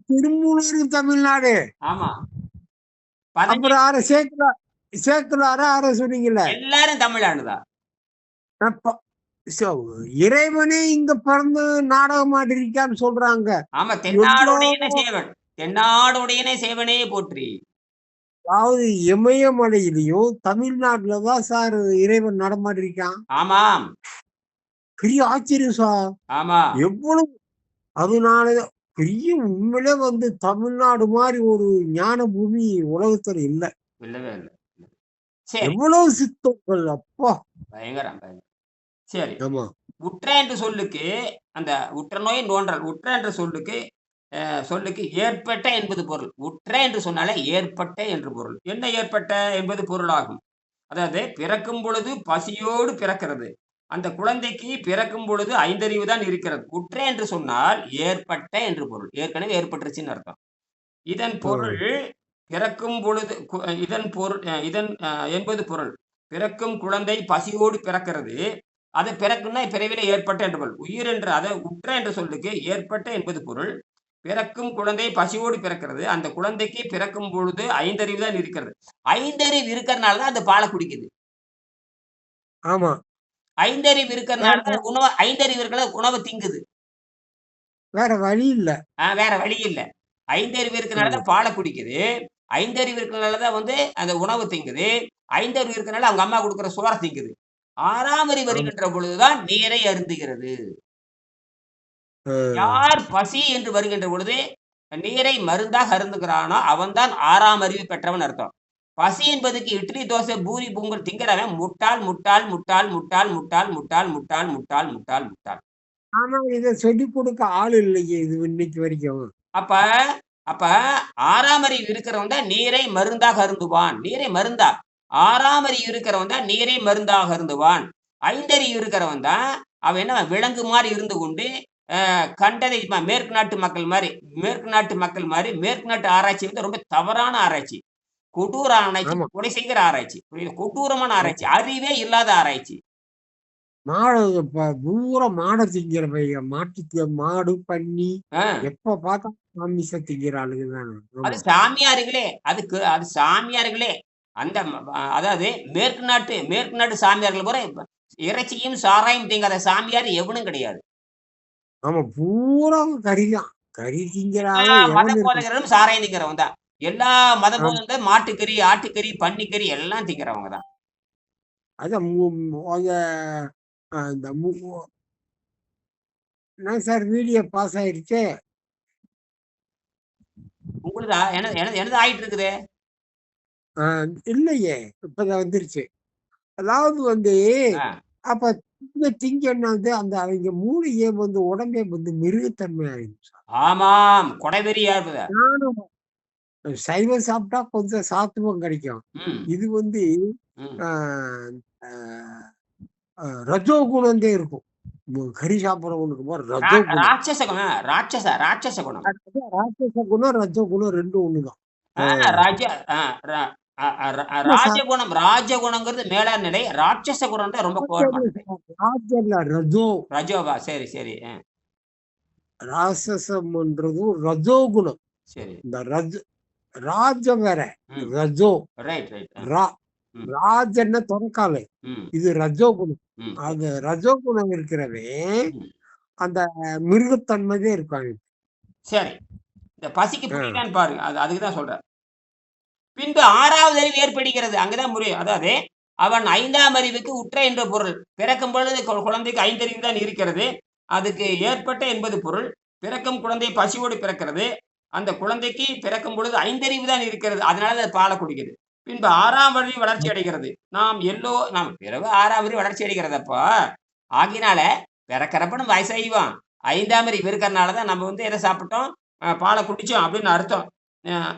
B: திருமூலர் தமிழ்நாடு.
A: ஆமா.
B: அப்புறம் யார சேக்கலாரா யார சொன்னீங்கல்ல?
A: எல்லாரும் தமிழ்நாடுதான்.
B: இறைவனே இங்க பிறந்து நாடகம் ஆடிருக்கான்னு சொல்றாங்க.
A: ஆமா, தென்னாடுடையனே சேவன், தென்னாடுடையனே சேவனே போற்றி.
B: அதாவது இமயமலையிலையும் தமிழ்நாட்டுலதான் சார் இறைவன் நடமாடிருக்கான்.
A: ஆமாம்,
B: பெரிய ஆச்சரியம் சார்.
A: ஆமா,
B: எவ்வளவு அதனால பெரிய உண்மையிலே வந்து தமிழ்நாடு மாதிரி ஒரு ஞான பூமி உலகத்துல இல்ல.
A: இல்லவே இல்லை.
B: எவ்வளவு சித்தங்கள் அப்பா,
A: பயங்கரம் பயங்கரம். சரி,
B: ஆமா.
A: உற்ற என்று சொல்லுக்கு அந்த உற்ற நோய் நோன்றல் உற்ற என்ற சொல்லுக்கு ஏற்பட்ட என்பது பொருள். உற்ற என்று சொன்னாலே ஏற்பட்ட என்று பொருள். என்ன ஏற்பட்ட என்பது பொருளாகும். அதாவது பிறக்கும் பொழுது பசியோடு பிறக்கிறது. அந்த குழந்தைக்கு பிறக்கும் பொழுது 5 அறிவு தான் இருக்கிறது. உற்ற என்று சொன்னால் ஏற்பட்ட என்று பொருள். ஏற்கனவே ஏற்பட்டுருச்சுன்னு அர்த்தம். இதன் பொருள் பிறக்கும் பொழுது இதன் என்பது பொருள். பிறக்கும் குழந்தை பசியோடு பிறக்கிறது. அது பிறக்குன்னா பிறவிலே ஏற்பட்ட என்று பொருள். உயிர் என்று அதை உற்ற என்று சொல்லுக்கு ஏற்பட்ட என்பது பொருள். பிறக்கும் குழந்தை பசியோடு பிறக்கிறது. அந்த குழந்தைக்கு பிறக்கும் பொழுது 5 அறிவு தான் இருக்கிறது. 5 அறிவு இருக்கிறனால தான் அந்த பாலை குடிக்குது.
B: ஆமா,
A: 5 அறிவு இருக்கிறனால தான் உணவு 5 அறிவு இருக்கிற உணவு திங்குது.
B: வேற வழி இல்ல.
A: வேற வழி இல்ல. 5 அறிவு இருக்கிறனால தான் பாலை குடிக்குது. 5 அறிவு இருக்கிறனால தான் வந்து அந்த உணவு திங்குது. 5 அறிவு இருக்கிறனால அவங்க அம்மா கொடுக்குற சோற திங்குது. 6ஆம் அறிவு வருகின்ற பொழுதுதான் நீரை அருந்துகிறது. யார் பசி என்று வருகின்ற பொழுது நீரை மருந்தாக அருந்துகிறானோ அவன் தான் 6ஆம் அறிவு பெற்றவன் அர்த்தம். பசி என்பதுக்கு இட்லி, தோசை, பூரி, பொங்கல் திங்கிறவன் முட்டாள் முட்டாள் முட்டாள் முட்டாள் முட்டாள் முட்டாள் முட்டாள் முட்டாள் முட்டாள் முட்டாள்.
B: ஆனா இதை சொல்லிக் கொடுக்க ஆள் இல்லையே இது இன்னைக்கு வரைக்கும்.
A: அப்ப அப்ப 6ஆம் அறிவு இருக்கிறவன் தான் நீரை மருந்தாக அருந்துவான். நீரை மருந்தா 6ஆம் அறிவு இருக்கிறவன் தான் நீரை மருந்தாக அருந்துவான். 5 அறிவு இருக்கிறவன் தான் அவன் என்ன விலங்கு மாதிரி இருந்து கொண்டு கண்டதை மேற்கு நாட்டு மக்கள் மாதிரி மேற்கு நாட்டு ஆராய்ச்சி வந்து ரொம்ப தவறான ஆராய்ச்சி, கொடூர ஆராய்ச்சி, கொலை செய்கிற ஆராய்ச்சி, கொடூரமான ஆராய்ச்சி, அறிவே இல்லாத ஆராய்ச்சி.
B: மாட திங்கிற மாடு பன்னி எப்ப பார்த்தா மாமிச திங்கிறாளுங்க.
A: அது சாமியார்களே, அது சாமியார்களே. அந்த அதாவது மேற்கு நாட்டு சாமியார்கள் கூட இறைச்சியும் சாராயம் திங்காத சாமியார் எவனும் கிடையாது.
B: ஆமா, பூரா கறிதான். கறி திங்கிறாங்க.
A: மத போதகர்களும் சாராயம் திங்கிறவங்க தான். எல்லா மத போதகரும் மாட்டுக்கறி, ஆட்டுக்கறி, பன்னிக்கறி எல்லாம் திங்கிறவங்க தான்.
B: என்ன சார் வீடியோ பாஸ் ஆயிருச்சு?
A: உங்களுதா? எனது ஆயிட்டு இருக்குது.
B: இல்லையே, இப்பதான் வந்துருச்சு. அதாவது வந்து அப்ப திங்க என்னது அந்த அவங்க மூளையே வந்து உடம்பே வந்து மிருகத்தன்மை ஆயிடுச்சு.
A: ஆமாம், கொடைவெறியா இருக்குது.
B: சைவம் சாப்பிட்டா கொஞ்சம் சாத்துவம் கிடைக்கும். இது வந்து ரஜோ குணந்தே இருக்கும். கறி சாப்பிடறவனுக்கு
A: ராட்சச குணம்,
B: ரஜோ குணம் ரெண்டும் ஒண்ணுதான்.
A: ராஜகுணங்கிறது மேலான நிலை. ராட்சச குணம் தான் ரொம்ப ரஜோவா? சரி சரி.
B: ராட்சசம்ன்றதும் ரஜோ குணம்.
A: சரி,
B: இந்த ராஜ வேற, ரஜோ.
A: Right right.
B: ராஜன்னா தொடக்கால, இது ரஜோ குணம். அது ரஜோ குணம் இருக்கிறவே அந்த மிருகத்தன்மையே இருக்காங்க.
A: சரி, இந்த பசிக்கு புரியுதான்னு பாருங்க. அதுக்குதான் சொல்றேன். பின்பு 6வது அறிவு ஏற்படுகிறது. அங்கதான் முடியும். அதாவது அவன் 5ஆம் அறிவுக்கு உற்ற என்ற பொருள். பிறக்கும் பொழுது குழந்தைக்கு 5 அறிவு தான் இருக்கிறது. அதுக்கு ஏற்பட்ட என்பது பொருள். பிறக்கும் குழந்தை பசியோடு பிறக்கிறது. அந்த குழந்தைக்கு பிறக்கும் பொழுது 5 அறிவு தான் இருக்கிறது. அதனால அது பாலை குடிக்குது. பின்பு 6ஆம் அறிவு வளர்ச்சி அடைகிறது. நாம் பிறகு 6ஆம் அறிவு வளர்ச்சி அடைகிறதப்போ ஆகினால பிறக்கிறப்ப நம்ம வயசாகிவோம். 5ஆம் அறிவு இருக்கிறனாலதான் நம்ம வந்து எதை சாப்பிட்டோம், பாலை குடிச்சோம் அப்படின்னு அர்த்தம்.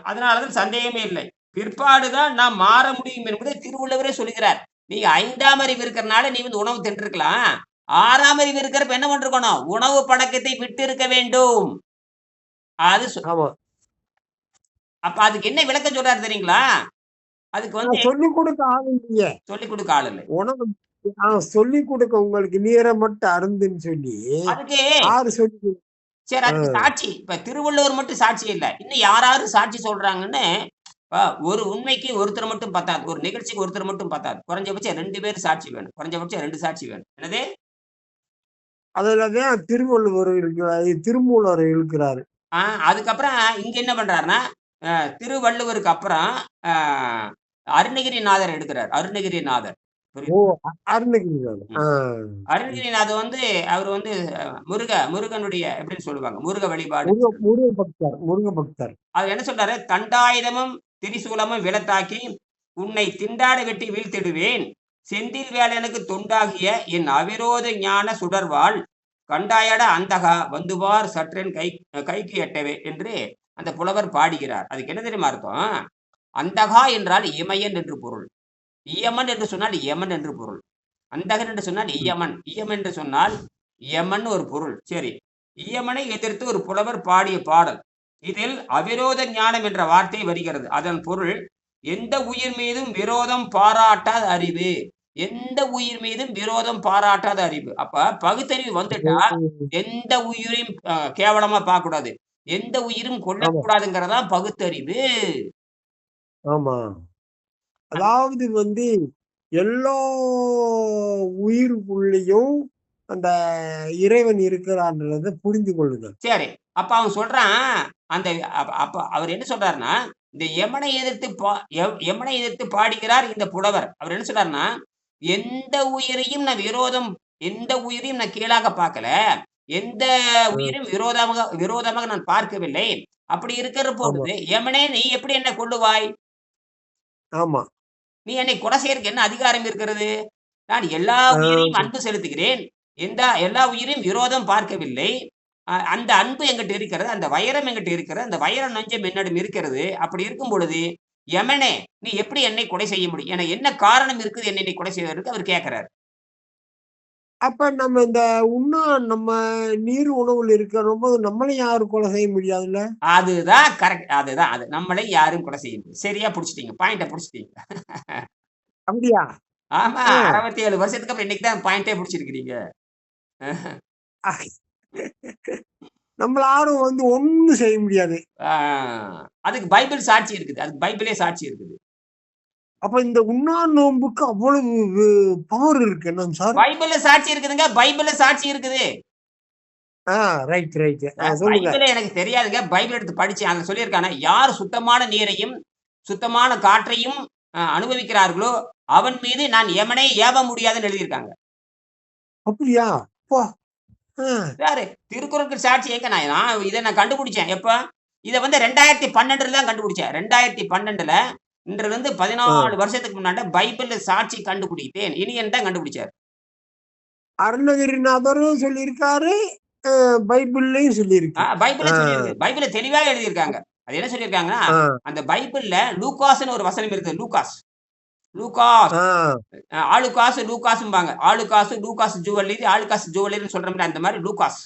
A: அதனாலதான் சந்தேகமே இல்லை. பிற்பாடுதான் நாம் மாற முடியும் என்பதை திருவள்ளுவரே சொல்லுகிறார். நீங்க 5ஆம் அறிவு இருக்கிறனால நீ வந்து உணவு தின்றுக்கலாம். 6ஆம் அறிவு இருக்கிறப்ப என்ன பண்ணிருக்கணும், உணவு பழக்கத்தை விட்டு இருக்க வேண்டும். அது அப்ப அதுக்கு என்ன விளக்கம் சொல்றாரு தெரியுங்களா? அதுக்கு வந்து
B: சொல்லிக் கொடுக்க ஆள் இல்லையே.
A: சொல்லிக் கொடுக்க ஆள் இல்லை.
B: உணவு சொல்லிக் கொடுக்க உங்களுக்கு நீரை மட்டும் அருந்துன்னு சொல்லி
A: அதுக்கு
B: ஆறு சொல்லி
A: சரி அதுக்கு சாட்சி இப்ப திருவள்ளுவர் மட்டும் சாட்சி இல்ல. இன்னும் யாராரு சாட்சி சொல்றாங்கன்னு ஒரு உண்மைக்கு ஒருத்தர் மட்டும் பத்தாது. ஒரு நிகழ்ச்சிக்கு ஒருத்தர் மட்டும் பத்தாது. குறைஞ்சபட்சம் 2 பேர் சாட்சி வேணும். குறைஞ்சபட்சம் 2 சாட்சி வேணும். என்னது?
B: அதுலதான் திருவள்ளுவர் இருக்கிறாரு, திருமூலர் இருக்கிறாரு.
A: அதுக்கப்புறம் இங்க என்ன பண்றாருன்னா, திருவள்ளுவருக்கு அப்புறம் அ அருணகிரிநாதர் எடுக்கிறார். அருணகிரிநாதர்.
B: அருணகிரிநாதர்.
A: அருணகிரிநாதர் வந்து அவர் வந்து முருகனுடைய எப்படின்னு சொல்லுவாங்க, முருக வழிபாடு.
B: முருக பக்தர்.
A: அவர் என்ன சொல்றாரு? தண்டாயுதமும் திரிசூலமும் விலத்தாக்கி உன்னை திண்டாட வெட்டி வீழ்த்திடுவேன். செந்தில் வேலனுக்கு தொண்டாகிய என் அவிரோத ஞான சுடர்வாள் கண்டாயட அந்தகா வந்துவார் சற்றென் கைக்கு எட்டவே என்று அந்த புலவர் பாடுகிறார். அதுக்கு என்ன தெரியுமா அர்த்தம்? அந்தகா என்றால் இமயன் என்று பொருள். இயமன் என்று சொன்னால் யமன் என்று பொருள். அந்தகன் என்று சொன்னால் இயமன். இயம் என்று சொன்னால் யமன் ஒரு பொருள். சரி, இயமனை எதிர்த்து ஒரு புலவர் பாடிய பாடல். இதில் அவிரோத ஞானம் என்ற வார்த்தை வருகிறது. அதன் பொருள் எந்த உயிர் மீதும் விரோதம் பாராட்டாத அறிவு. எந்த உயிர் மீதும் விரோதம் பாராட்டாத அறிவு. அப்ப பகுத்தறிவு வந்துட்டா எந்த உயிரையும் கேவலமா பார்க்க கூடாது, எந்த உயிரும் கொல்லக்கூடாதுங்கிறதா பகுத்தறிவு.
B: ஆமா, அதாவது வந்து எல்லா உயிருக்குள்ளேயும் அந்த இறைவன் இருக்கிறான்றத புரிந்து கொள்ளுதல்.
A: சரி, அப்ப அவன் சொல்றான், அந்த அப்ப அவர் என்ன சொல்றாருன்னா, இந்த யமனை எதிர்த்து பாடுகிறார் இந்த புலவர். அவர் என்ன சொல்றாருன்னா, எந்த உயிரையும் நான் கீழாக பார்க்கல, எந்த உயிரும் விரோதமாக நான் பார்க்கவில்லை. அப்படி இருக்கிற பொழுது யமனே நீ எப்படி என்ன கொள்ளுவாய்?
B: ஆமா,
A: நீ என்னை கொலை செய்யறதுக்கு என்ன அதிகாரம் இருக்கிறது? நான் எல்லா உயிரையும் அன்பு செலுத்துகிறேன். எல்லா உயிரையும் விரோதம் பார்க்கவில்லை. அந்த அன்பு எங்கிட்ட இருக்கிறது, அந்த வைரம் எங்கிட்ட இருக்கிறது, அந்த வைரம் நெஞ்சம் என்னிடம் இருக்கிறது. அப்படி இருக்கும் பொழுது யமனே நீ எப்படி என்னை கொலை செய்ய முடியும்? என என்ன காரணம் இருக்குது என்னை கொலை செய்வதற்கு அவர் கேட்கிறார்.
B: அப்ப நம்ம இந்த நம்ம நீர் உணவுல இருக்கிற போது நம்மளையும் யாரும் கொலை செய்ய முடியாதுல்ல?
A: அதுதான் கரெக்ட். அதுதான் அது. நம்மளை யாரும் கொலை செய்ய முடியும். சரியா புடிச்சிட்டீங்க. பாயிண்ட புடிச்சிட்டீங்க.
B: அப்படியா?
A: ஆமா, 67 வருஷத்துக்கு அப்புறம் இன்னைக்கு தான் பாயிண்டே புடிச்சிருக்கீங்க.
B: நம்மள யாரும் வந்து ஒண்ணும் செய்ய முடியாது.
A: அதுக்கு பைபிள் சாட்சி இருக்குது. அதுக்கு பைபிளே சாட்சி இருக்குது.
B: அப்ப இந்த உண்ணா நோன்புக்கு அவ்வளவு பவர் இருக்கு என்ன சார்?
A: பைபிள்ல சாட்சி இருக்குதுங்க. பைபிள்ல சாட்சி இருக்குது.
B: ரைட்.
A: பைபிளே எனக்கு தெரியாதுங்க. பைபிள் எடுத்து படிச்சேன். அதுல சொல்லியிருக்கானே, யார் சுத்தமான நீரையும் சுத்தமான காற்றையும் அனுபவிக்கிறார்களோ அவன் மீது நான் யமனை ஏவ முடியாதுன்னு எழுதியிருக்காங்க.
B: அப்படியா?
A: யாரு திருக்குறளுக்கு சாட்சி எங்க? நான் இதை கண்டுபிடிச்சேன். எப்ப? இதை வந்து 2012 தான் கண்டுபிடிச்சேன். 2012ல இன்றுல இருந்து 14 வருஷத்துக்கு முன்னாடி பைபிள்ல சாட்சி கண்டுபிடித்தேன். இனியன் தான் கண்டுபிடிச்சார்.
B: அருணகிரிநாதரும் சொல்லியிருக்காரு, பைபிள்லயும் சொல்லியிருக்கு.
A: பைபிள்ல தெளிவாக எழுதியிருக்காங்க. அது என்ன சொல்லியிருக்காங்கன்னா, அந்த பைபிள்ல லூகாஸ்னு ஒரு வசனம் இருக்குது. லூகாஸ் ஆளுகாசு லூகாஸ்ம்பாங்க. லூகாஸ் ஜுவல்லரி சொல்ற மாதிரி அந்த மாதிரி லூகாஸ்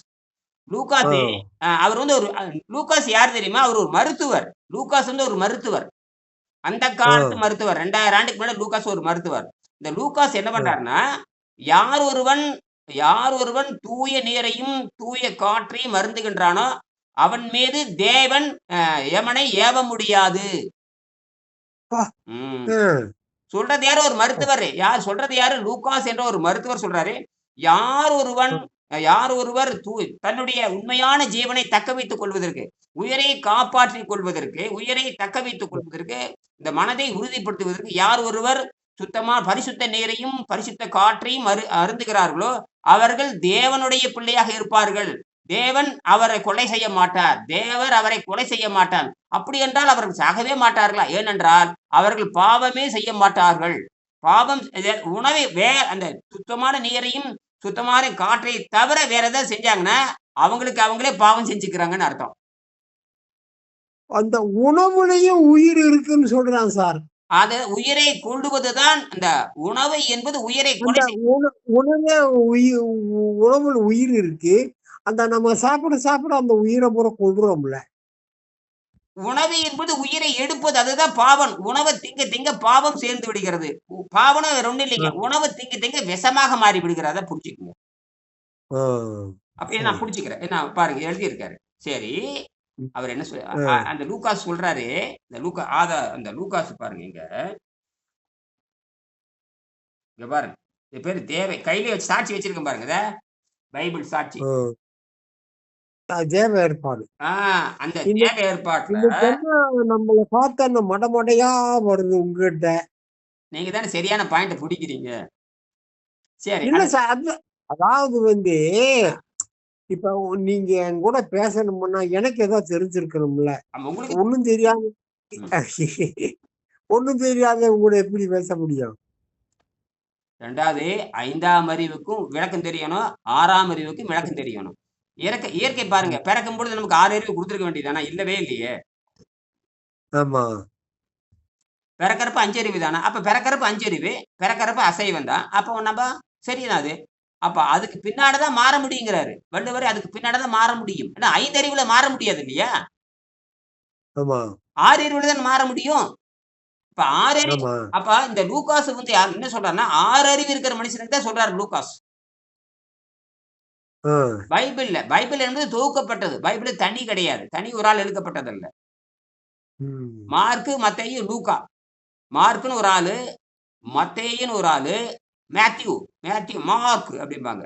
A: அவர் வந்து ஒரு லூகாஸ் யார் தெரியுமா? அவர் ஒரு மருத்துவர். லூகாஸ் வந்து ஒரு மருத்துவர். அந்த காலத்து மருத்துவர். 2000 ஆண்டுக்கு முன்னாடி லூகாஸ் ஒரு மருத்துவர். இந்த லூகாஸ் என்ன பண்றாருன்னா, யார் ஒருவன் தூய நீரையும் தூய காற்றையும் மருந்துகின்றானோ அவன் மீது தேவன் யமனை ஏவ முடியாது. சொல்றது யாரு? ஒரு மருத்துவர். சொல்றது யாரு? லூகாஸ் என்ற ஒரு மருத்துவர் சொல்றாரு. யார் ஒருவர் தன்னுடைய உண்மையான ஜீவனை தக்க வைத்துக் கொள்வதற்கு, உயிரை காப்பாற்றிக் கொள்வதற்கு, உயிரை தக்க வைத்துக் கொள்வதற்கு, இந்த மனதை உறுதிப்படுத்துவதற்கு யார் ஒருவர் பரிசுத்த நீரையும் பரிசுத்த காற்றையும் அருந்துகிறார்களோ அவர்கள் தேவனுடைய பிள்ளையாக இருப்பார்கள். தேவன் அவரை கொலை செய்ய மாட்டார். தேவர் அவரை கொலை செய்ய மாட்டார். அப்படி என்றால் அவர்கள் சாகவே மாட்டார்களா? ஏனென்றால் அவர்கள் பாவமே செய்ய மாட்டார்கள். பாவம் உணவை அந்த சுத்தமான நீரையும் சுத்தமான காற்றை தவிர வேற ஏதாவது செஞ்சாங்கன்னா அவங்களே பாவம் செஞ்சுக்கிறாங்கன்னு அர்த்தம்.
B: அந்த உணவுலையும் உயிர் இருக்குன்னு சொல்றான் சார்.
A: அது உயிரை கொள்ளுவதுதான் அந்த உணவு என்பது உயிரை
B: உணவுல உயிர் இருக்கு. அந்த நம்ம சாப்பிட அந்த உயிரை பூரா கொள்றோம்ல.
C: உணவு என்பது உயிரை எடுப்பது, அதுதான் பாவம். உணவை திங்க திங்க பாவம் சேர்ந்து விடுகிறது. பாவம் வேற ஒண்ணும் இல்லைங்க. உணவை திங்க திங்க விஷமாக மாறி விடுகிறது. அதை புடிச்சுக்குங்க. அப்ப நான் புடிச்சுக்கிறேன். என்ன பாருங்க எழுதியிருக்காரு. சரி, அவர் என்ன சொல்ல அந்த லூகாஸ் சொல்றாரு. அந்த லூகாஸ் பாருங்க இங்க பாருங்க. இது பேரு தேவை. கையில வச்சு சாட்சி வச்சிருக்கேன் பாருங்க. இத பைபிள் சாட்சி.
B: தேவ ஏற்பாடு.
C: அந்த தேவ ஏற்பாட்டுல
B: நம்மள பார்த்த அந்த மடமடையா வருது உங்ககிட்ட.
C: நீங்க தானே சரியான பாயிண்ட் பிடிக்கிறீங்க. சரி,
B: இல்ல சார். அதாவது வந்து இப்ப நீங்க என் கூட பேசணும்னா எனக்கு ஏதாவது தெரிஞ்சிருக்கணும்ல. ஒண்ணும் தெரியாம ஒண்ணும் தெரியாத கூட எப்படி பேச முடியும்?
C: 2வது 5ஆம் அறிவுக்கும் விளக்கம் தெரியணும், 6ஆம் அறிவுக்கும் விளக்கம் தெரியணும். இயற்கை பாருங்க, பிறக்கும் பொழுது நமக்கு 6 அறிவு கொடுத்துருக்க வேண்டியது, ஆனா இல்லவே இல்லையே.
B: ஆமா,
C: பிறக்கிறப்ப 5 அறிவு தானே. அப்ப பிறக்கிறப்ப 5 அறிவு, பிறக்கிறப்ப அசைவம் தான். அப்போ நம்ம சரிதான் அது. அப்ப அதுக்கு பின்னாடிதான் மாற முடியுங்கிறாரு வள்ளுவர். அதுக்கு பின்னாடிதான் மாற முடியும். ஏன்னா 5 அறிவுல மாற முடியாது இல்லையா? 6 அறிவுல தான் மாற முடியும். இப்ப 6 அறிவு. அப்ப இந்த லூகாஸ் வந்து யார் என்ன சொல்றாருன்னா 6 அறிவு இருக்கிற மனுஷனுக்கு தான் சொல்றாரு லூகாஸ். பைபிள் என்பது தொகுக்கப்பட்டது. பைபிள் தனி கிடையாது. தனி ஒரு ஆள் எழுதப்பட்டது அல்ல. மார்க்கு, மத்தேயு, லூக்கா. மார்க்குன்னு ஒரு ஆளு, மத்தேயுன்னு ஒரு ஆளு, மேத்யூ, மார்க் அப்படிம்பாங்க.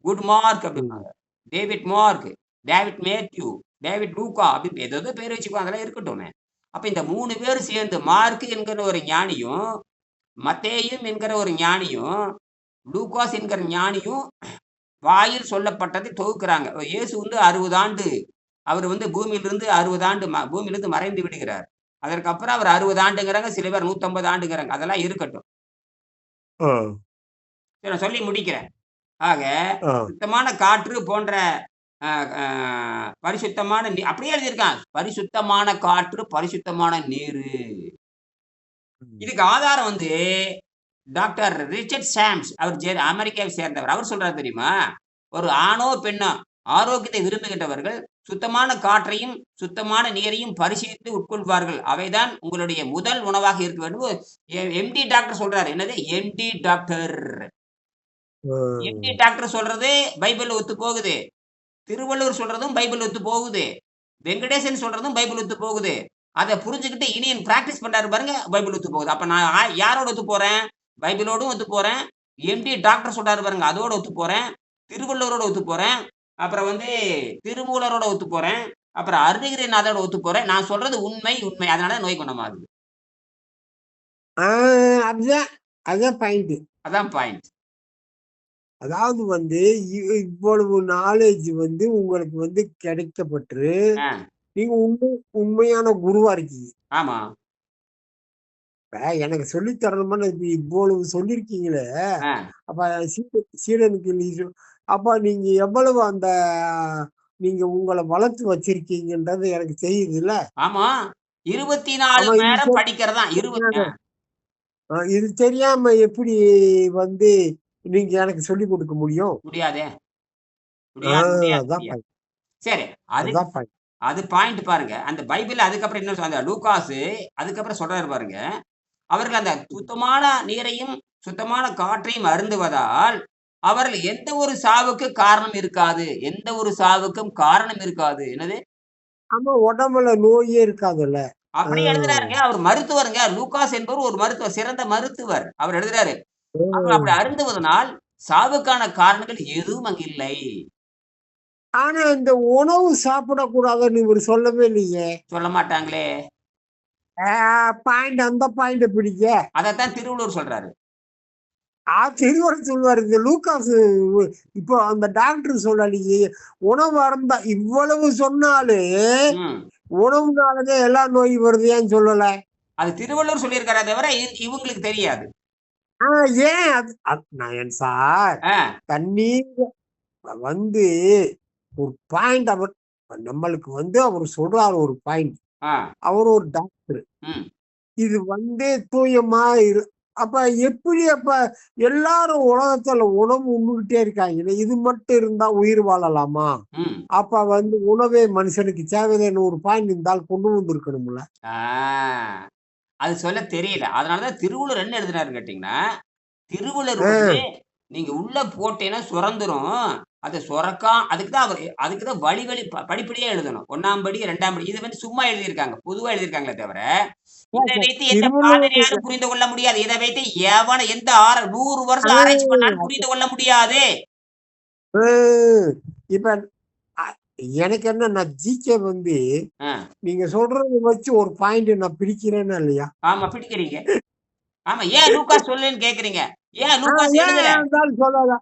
C: குட் மார்க் அப்படிம்பாங்க. David Mark, David Matthew, David லூக்கா அப்படின்னு ஏதோ பேர் வச்சுக்கோ. அதெல்லாம் இருக்கட்டும். அப்ப இந்த 3 பேரும் சேர்ந்து மார்க் என்கிற ஒரு ஞானியும், மத்தேயும் என்கிற ஒரு ஞானியும், லூகாஸ் என்கிற ஞானியும் வாயில் சொல்லப்பட்டதை தொகுக்கிறாங்க. இயேசு வந்து 60 ஆண்டு அவர் வந்து பூமியிலிருந்து 60 ஆண்டு பூமியிலிருந்து மறைந்து விடுகிறார். அதற்கப்புறம் அவர் 60 ஆண்டுங்கிறாங்க, சில பேர் 150 ஆண்டுங்கிறாங்க. அதெல்லாம் இருக்கட்டும். நான் சொல்லி முடிக்கிறேன். ஆக சுத்தமான காற்று போன்ற பரிசுத்தமான அப்படியே எழுதியிருக்கான். பரிசுத்தமான காற்று, பரிசுத்தமான நீரு. இதுக்கு ஆதாரம் வந்து டாக்டர் ரிச்சர்ட் சாம்ஸ். அவர் அமெரிக்காவை சேர்ந்தவர். அவர் சொல்றாரு தெரியுமா, ஒரு ஆணோ பெண்ணோ ஆரோக்கியத்தை விரும்புகின்றவர்கள் சுத்தமான காற்றையும் சுத்தமான நீரையும் பரிசீலித்து உட்கொள்வார்கள். அவைதான் உங்களுடைய முதல் உணவாக இருக்க வேண்டும். எம்டி டாக்டர் சொல்றாரு. என்னது எம்டி டாக்டர்? எம்டி டாக்டர் சொல்றது பைபிள் ஒத்து போகுது. திருவள்ளுவர் சொல்றதும் பைபிள் ஒத்து போகுது. வெங்கடேசன் சொல்றதும் பைபிள் ஒத்து போகுது. அதை புரிஞ்சுக்கிட்டு இனியன் பிராக்டிஸ் பண்றாரு பாருங்க, பைபிள் ஒத்து போகுது. அப்ப நான் யாரோட ஒத்து போறேன்? பைபிளோடும் ஒத்து போறேன். எம்டி டாக்டர் சொல்றாரு பாருங்க, அதோட ஒத்து போறேன். திருவள்ளுவரோட ஒத்து போறேன். அப்புறம் வந்து திருமூலரோட ஒத்து போறேன். அப்புறம் அருணகிரிநாதோட ஒத்து போறேன். நான் சொல்றது உண்மை. அதனால நோய் குணமாகுது. அதான் பாயிண்ட்.
B: அதாவது வந்து இவ்வளவு நாலேஜ் வந்து உங்களுக்கு வந்து கிடைக்கப்பட்டு நீங்க உண்மையான குருவா இருக்கீங்க.
C: ஆமா,
B: எனக்கு சொல்லி தரணும்னு இவ்வளவு சொல்லிருக்கீங்களே. அப்ப சீடனுக்கு அப்ப நீங்க எவ்வளவு அந்த நீங்க உங்களை வளர்த்து வச்சிருக்கீங்கன்றது எனக்கு தெரியுது இல்ல.
C: ஆமா, 24 மணி நேரம் படிக்கிறதா.
B: இது தெரியாம எப்படி வந்து நீங்க எனக்கு சொல்லி கொடுக்க முடியும்?
C: முடியாதே. சரி, அது பாயிண்ட் பாருங்க. அந்த பைபிள் அதுக்கப்புறம் என்ன சொல்றாங்க, லூகாஸ் அதுக்கப்புறம் சொல்றாரு பாருங்க, அவர்கள் அந்த சுத்தமான நீரையும் சுத்தமான காற்றையும் அருந்துவதால் அவர்கள் எந்த ஒரு சாவுக்கு காரணம் இருக்காது. எந்த ஒரு சாவுக்கும் காரணம் இருக்காது. என்னது?
B: ஆமா, உடம்புல நோயே இருக்காதுல்ல.
C: அப்படி எழுதுறாருங்க. அவர் மருத்துவருங்க. லூகாஸ் என்பவர் ஒரு மருத்துவர், சிறந்த மருத்துவர். அவர் எழுதுறாரு, அப்படி அருந்துவதனால் சாவுக்கான காரணங்கள் எதுவும் அங்கு இல்லை.
B: ஆனா இந்த உணவு சாப்பிடக்கூடாதுன்னு இவர் சொல்லவே இல்லையே.
C: சொல்ல மாட்டாங்களே.
B: அந்த பாயிண்ட் பிடிக்க
C: அதத்தான் திருவள்ளுவர் சொல்றாரு.
B: திருவள்ளுவர் சொல்வாரு. இந்த லூகாஸ் இப்போ அந்த டாக்டர் சொல்லலையே, உணவு அருந்தா இவ்வளவு சொன்னாலே உணவுனாலதே எல்லா நோய் வருது, ஏன் சொல்லல?
C: அது திருவள்ளுவர் சொல்லியிருக்காரு, தவிர இவங்களுக்கு தெரியாது.
B: ஏன் சார், தண்ணீர் வந்து ஒரு பாயிண்ட் அவர் நம்மளுக்கு வந்து அவர் சொல்றாரு ஒரு பாயிண்ட். அவர் ஒரு டாக்டர். இது வந்து தூயமா அப்ப எப்படி எல்லாரும் உலகத்துல உணவு உண்ணுகிட்டே இருக்காங்க, இது மட்டும் இருந்தா உயிர் வாழலாமா? அப்ப உணவே மனுஷனுக்கு தேவையான ஒரு பாயிண்ட் இருந்தால் கொண்டு வந்திருக்கணும்ல.
C: அது சொல்ல தெரியல. அதனாலதான் திருவள்ளுவர் என்ன எழுதினாரு கேட்டீங்கன்னா, திருவள்ளுவர் வந்து நீங்க உள்ள போட்டேன்னா சுரந்துரும். அத அதுக்குதான் வழி படிப்படியா எழுதணும். 1ஆம் படி, 2ஆம் படி. இது சும்மா எழுதியிருக்காங்க. பொதுவா எழுதியிருக்காங்களே தவிர, இதை வைத்து எந்த பாதிரியாரும் புரிந்து கொள்ள முடியாது. இதை வைத்து எந்த 100 வருஷம் ஆராய்ச்சி பண்ணாலும் புரிந்து கொள்ள முடியாது.
B: இப்ப எனக்கு என்ன, நான் ஜிகே நீங்க சொல்றத வச்சு ஒரு பாயிண்ட் நான் பிடிக்கிறேன்னா இல்லையா?
C: ஆமா, பிடிக்கிறீங்க. ஆமா, ஏன் லூகாஸ் சொல்லுன்னு கேக்குறீங்க? ஏன் லூகாஸ்
B: சொல்லல?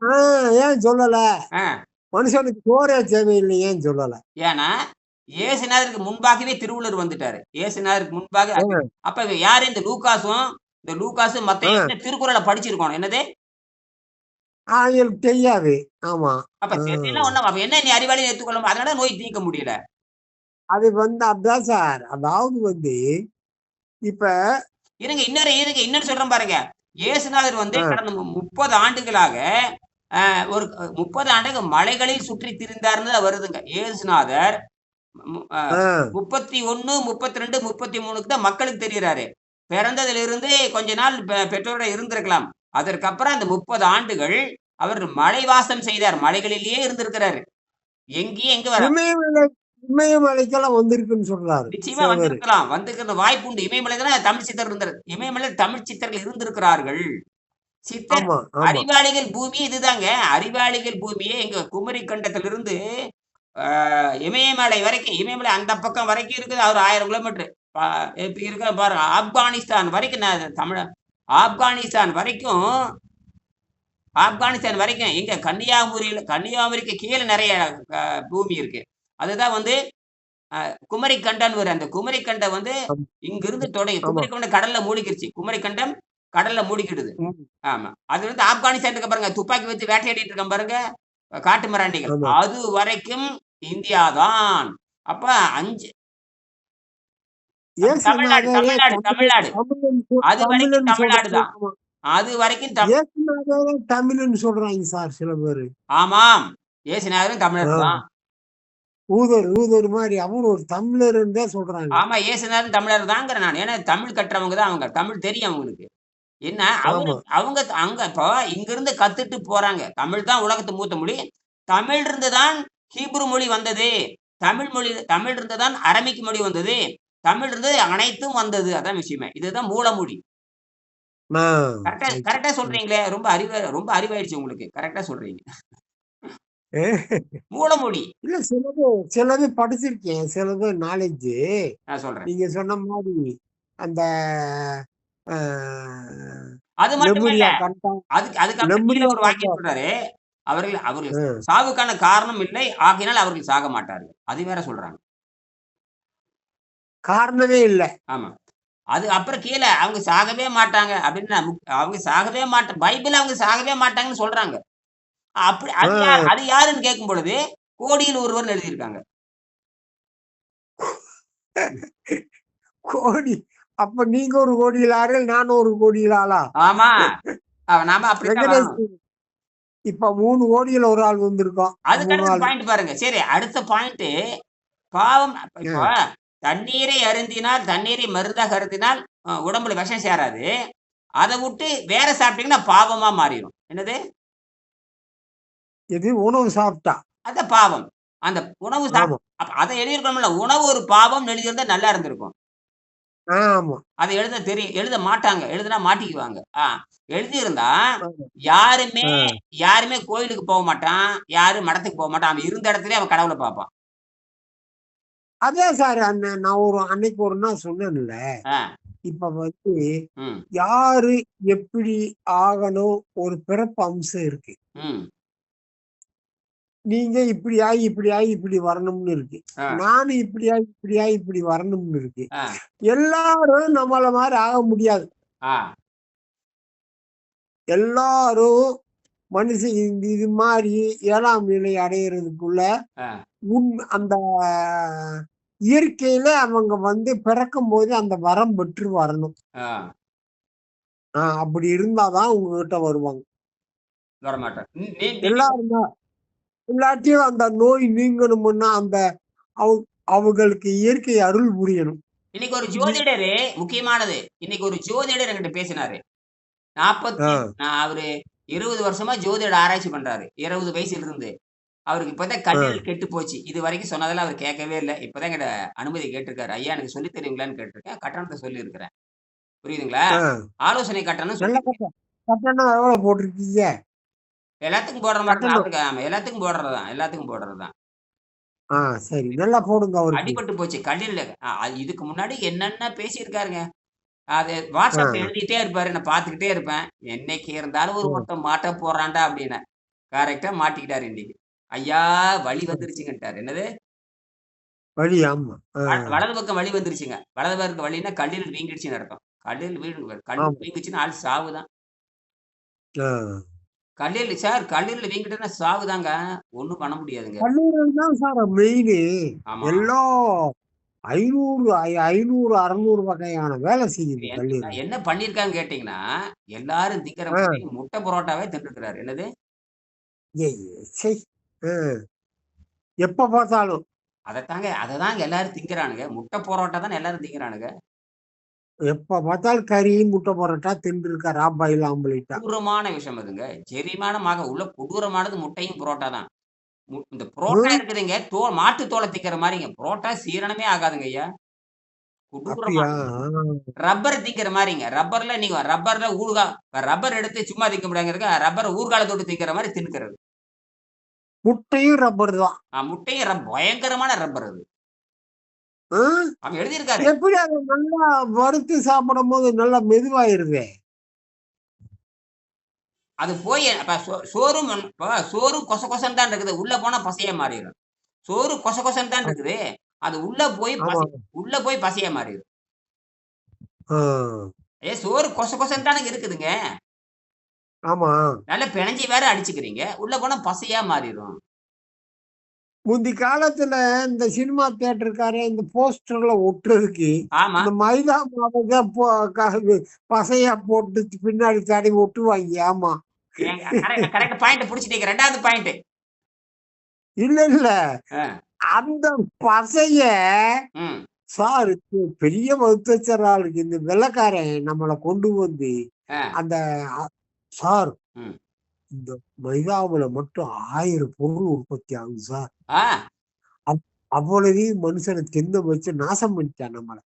B: ஏன் சொல்லல? மனுஷனுக்கு சோறே தேவையில்லை, ஏன் சொல்லல?
C: ஏன்னா இயேசுநாதருக்கு முன்பாகவே திருவள்ளுவர் வந்துட்டாரு. இயேசுநாதருக்கு முன்பாக. அப்ப யாரு இந்த லூகாஸும் மத்த திருக்குறளை படிச்சிருக்கணும். என்னது?
B: தெரியாது. ஆமா.
C: அப்ப என்ன நீ அறிவாளி ஏற்றுக்கொள்ள, அதனால நோய் தீர்க்க முடியல.
B: அது அப்படிதான் சார். அதாவது இப்ப
C: இருங்க, இன்னொரு சொல்றேன் பாருங்க. இயேசுநாதர் கடந்த 30 ஆண்டுகளாக ஒரு 30 ஆண்டுகள் மலைகளில் சுற்றி திரிந்தார்னு வருதுங்க. இயேசுநாதர் 31, 32, 33 தான் மக்களுக்கு தெரிகிறாரு. பிறந்ததுல இருந்து கொஞ்ச நாள் பெற்றோரோட இருந்திருக்கலாம். அதற்கப்புறம் அந்த 30 ஆண்டுகள் அவர் மலைவாசம் செய்தார். மலைகளிலேயே இருந்திருக்கிறாரு. எங்க வர
B: இமயமலைக்கெல்லாம் வந்திருக்குன்னு சொல்றாரு.
C: நிச்சயமா வந்திருக்கலாம். வந்திருக்கிற வாய்ப்பு உண்டு. இமயமலை தமிழ் சித்தர் இருந்தார். இமயமலை தமிழ் சித்தர்கள் இருந்திருக்கிறார்கள். சித்தர் அறிவாளிகள் பூமி இதுதாங்க. அறிவாளிகள் பூமியே எங்க குமரி கண்டத்திலிருந்து இமயமலை வரைக்கும், இமயமலை அந்த பக்கம் வரைக்கும் இருக்குது. அவர் 1000 கிலோமீட்டர் இருக்க பாருங்க. ஆப்கானிஸ்தான் வரைக்கும், ஆப்கானிஸ்தான் வரைக்கும் எங்க கன்னியாகுமரிக்கு கீழே நிறைய பூமி இருக்கு. அதுதான் குமரி கண்டன். அந்த குமரி கண்டை இங்கிருந்து தொடங்கி குமரி கண்டம் கடல்ல மூழ்கிருச்சு. குமரி கண்டம் கடல்ல மூழ்கிடுது. ஆமா, அது ஆப்கானிஸ்தான் பாருங்க, துப்பாக்கி வச்சு வேட்டையாடிட்டு இருக்க பாருங்க, காட்டு மிராண்டிகள். அது வரைக்கும் இந்தியா தான். அப்ப 5 தமிழ்நாடு அது வரைக்கும் தமிழ்நாடு தான். அது வரைக்கும்
B: தமிழ்னு சொல்றாங்க சார் சில பேரு.
C: ஆமாம், இயேசுநாதரும் தமிழர் தான்.
B: ஊதர் மாதிரி அவரு ஒரு தமிழர் தான் சொல்றாங்க.
C: ஆமா, இயேசுநாதரும் தமிழர் தாங்கிற நான். ஏன்னா தமிழ் கற்றவங்க தான் அவங்க. தமிழ் தெரியும் அவங்களுக்கு. என்ன அவங்க அங்க இப்போ இங்க இருந்து கத்துட்டு போறாங்க. தமிழ் தான் உலகத்து மூத்த மொழி. தமிழ் இருந்துதான் ஹீப்ரு மொழி வந்தது. தமிழ் இருந்துதான் அரபிக் மொழி வந்தது. தமிழ் இருந்து அனைத்தும் வந்தது. அதான் விஷயமே. இதுதான் மூலமொழி. கரெக்டா சொல்றீங்களே. ரொம்ப அறிவாயிடுச்சு உங்களுக்கு. கரெக்டா சொல்றீங்க. மூலமொழி
B: இல்ல, சிலது படிச்சிருக்கேன், சிலது நாலேஜ்.
C: நான் சொல்றேன்.
B: நீங்க சொன்ன மாதிரி அந்த
C: அது மட்டும் இல்ல. அதுக்கு ஒரு வாக்கியம் சொல்றாரு. அவர்கள் சாவுக்கான காரணம் இல்லை, ஆகினால் அவர்கள் சாக மாட்டார்கள். அது வேற சொல்றாங்க.
B: காரணமே இல்ல.
C: ஆமா, அது அப்புறம் கீழே அவங்க சாகவே மாட்டாங்க அப்படின்னு. அவங்க சாகவே மாட்டாங்க, பைபிள் அவங்க சாகவே மாட்டாங்கன்னு சொல்றாங்க. அப்படி அது யாருன்னு கேட்கும் பொழுது கோடியில் ஒருவர் எழுதியிருக்காங்க.
B: கோடி. அப்ப நீங்க ஒரு கோடியில் ஆளு, நானும் ஒரு கோடியில் ஆளா?
C: ஆமா, நாம அப்படி.
B: இப்ப 3 கோடியில் ஒரு ஆள் வந்திருக்கோம்.
C: அதுக்கு பாயிண்ட் பாருங்க. சரி, அடுத்த பாயிண்ட் பாவம். இப்போ தண்ணீரை அருந்தினால், தண்ணீரை மருந்தாக அருந்தினால் உடம்புல விஷம் சேராது. அதை விட்டு வேற சாப்பிட்டீங்கன்னா பாவமா மாறிடும். என்னது?
B: எது? உணவு சாப்பிட்டா
C: அத பாவம். அந்த உணவு அதை எழுதியிருக்கணும்ல. உணவு ஒரு பாவம் எழுதியிருந்தா நல்லா இருந்திருக்கும். அதை எழுத மாட்டாங்க. எழுதுனா மாட்டிக்குவாங்க. எழுதியிருந்தா யாருமே கோயிலுக்கு போக மாட்டான், யாரும் மடத்துக்கு போக மாட்டான். அவன் இருந்த இடத்துல அவன் கடவுளை பார்ப்பான்.
B: அதே சார், நான் அன்னைக்கு ஒரு நாள் சொன்னேன்ல, இப்ப யாரு எப்படி ஆகணும், ஒரு பிறப்பு அம்சம் இருக்கு. நீங்க இப்படி வரணும்னு இருக்கு. நானும் இப்படி வரணும்னு இருக்கு. எல்லாரும் நம்மள மாதிரி ஆக முடியாது. எல்லாரும் மனுஷன் இது மாதிரி 7ஆம் நிலை அடையிறதுக்குள்ள அந்த இயற்கையில அவங்க பிறக்கும் போது அந்த வரம் பெற்று வரணும். அப்படி இருந்தாதான் உங்ககிட்ட வருவாங்க.
C: வரமாட்டார்.
B: எல்லாரும் எல்லாத்தையும் அந்த நோய் நீங்கணும்னா அந்த அவங்களுக்கு இயற்கை அருள் புரியணும்.
C: இன்னைக்கு ஒரு ஜோதிடரு முக்கியமானது. இன்னைக்கு ஒரு ஜோதிடர் என்கிட்ட பேசினாரு. 40 அவரு 20 வருஷமா ஜோதிட ஆராய்ச்சி பண்றாரு. 20 வயசுல இருந்து. அவருக்கு இப்பதான் கல்லீரல் கெட்டு போச்சு. இது வரைக்கும் சொன்னதெல்லாம் அவர் கேட்கவே இல்ல. இப்பதான் என்கிட்ட அனுமதி கேட்டிருக்காரு. ஐயா எனக்கு சொல்லி தருவீங்களான்னு கேட்டிருக்கேன். கட்டணத்தை சொல்லி இருக்கிறேன். புரியுதுங்களா? ஆலோசனை கட்டணம்
B: கட்டணம் எவ்வளவு போட்டிருக்கீங்க?
C: எல்லாத்துக்கும் போடுற மாதிரி தான். எல்லாத்துக்கும் போடுறதுதான். எல்லாத்துக்கும் போடுறதுதான்.
B: சரி, நல்லா போடுங்க. அவருக்கு
C: அடிபட்டு போச்சு கல்லீரல். இதுக்கு முன்னாடி என்னென்ன பேசியிருக்காருங்க. அது வாட்ஸ்அப்ல எழுதிட்டே இருப்பாரு. நான் பாத்துக்கிட்டே இருப்பேன். என்னைக்கு இருந்தாலும் ஒரு ஒருத்தன் மாட்ட போறான்டா அப்படின்னு. கரெக்டா மாட்டிக்கிட்டாரு இன்னைக்கு. ஐயா வலி வந்துருச்சுங்கட்டாரு. என்னது
B: வலி? ஆமா,
C: வலது பக்கம் வலி வந்துருச்சுங்க. வலது பக்கம் வலின்னா கல்லீரல் வீங்கிடுச்சுன்னு அர்த்தம். கல்லீரல் வீங்குச்சுன்னா ஆள் சாவுதான். கல்லீரல் சார், கல்லீரல் வீங்கிட்டுன்னா சாவுதாங்க. ஒண்ணும் பண்ண முடியாதுங்க.
B: கல்லீரல் தான் சார் மெயின். எல்லாம் 500 600 வகையான வேலை செய்யுது கல்லீரல்.
C: என்ன பண்ணிருக்காங்க கேட்டீங்கன்னா, எல்லாரும் திங்கிற முட்டை பரோட்டாவே தின்னுக்கிறாரு. என்னது
B: எப்ப பார்த்தாலும்
C: அததாங்க எல்லாரும் திங்கிறானுங்க. முட்டை பரோட்டா தான் எல்லாரும் திங்கிறானுங்க.
B: எப்ப பார்த்தாலும் கறி முட்டை பரோட்டா தின்று இருக்க ராபாயில் ஆம்பளைட்டா.
C: கொடூரமான விஷயம் அதுங்க. ஜெரிமானமாக உள்ள கொடூரமானது முட்டையும் பரோட்டா தான். இந்த புரோட்டா இருக்குதுங்க, மாட்டு தோலை திக்கிற மாதிரிங்க. புரோட்டா சீரணமே ஆகாதுங்க ஐயா. ரப்பர் திக்கிற மாதிரிங்க. ரப்பர்ல நீங்க ரப்பர்ல ரப்பர் எடுத்து சும்மா திக்க முடியாங்க. ரப்பர் ஊர்கால தொட்டு திக்கிற மாதிரி தின்னுக்கிறது.
B: முட்டையும் ரப்பர் தான்.
C: முட்டையும் பயங்கரமான ரப்பர் அது. அவன் எழுதியிருக்காரு.
B: எப்படி அது நல்லா வறுத்து சாப்பிடும் போது நல்லா மெதுவாயிருது.
C: அது போய் சோறும் கொச கொசன் தான் இருக்குது. உள்ள போனா பசையா மாறிடும். சோறு கொச கொசன் தான் இருக்குது. அது உள்ள போய் பசையா மாறிடும். சோறு கொச கொசன் தானே இருக்குதுங்க.
B: ஆமா,
C: நல்ல பிணைஞ்சி வேற அடிச்சுக்கிறீங்க. உள்ள போனா பசையா மாறிடும்.
B: முந்தி காலத்துல இந்த சினிமா தியேட்டருக்கார இந்த போஸ்டர்ல ஒட்டுறதுக்கு இந்த மைதா மாவை பசையா போட்டு பின்னாடி தடவி ஒட்டுவாங்க. ஆமா,
C: பாயிண்ட் புடிச்சிட்டீங்க. ரெண்டாவது பாயிண்ட்
B: இல்ல அந்த பசைய சார் பெரிய மருத்துவச்சராளுக்கு இந்த வெள்ளக்காரன் நம்மளை கொண்டு வந்து அந்த சார் இந்த மைதாவுல மட்டும் 1000 பொருள் உற்பத்தி ஆகுது சார். அவ்வளவையும் மனுஷனை தின்ன வச்சு நாசம் பண்ணிட்டான் நம்மளை.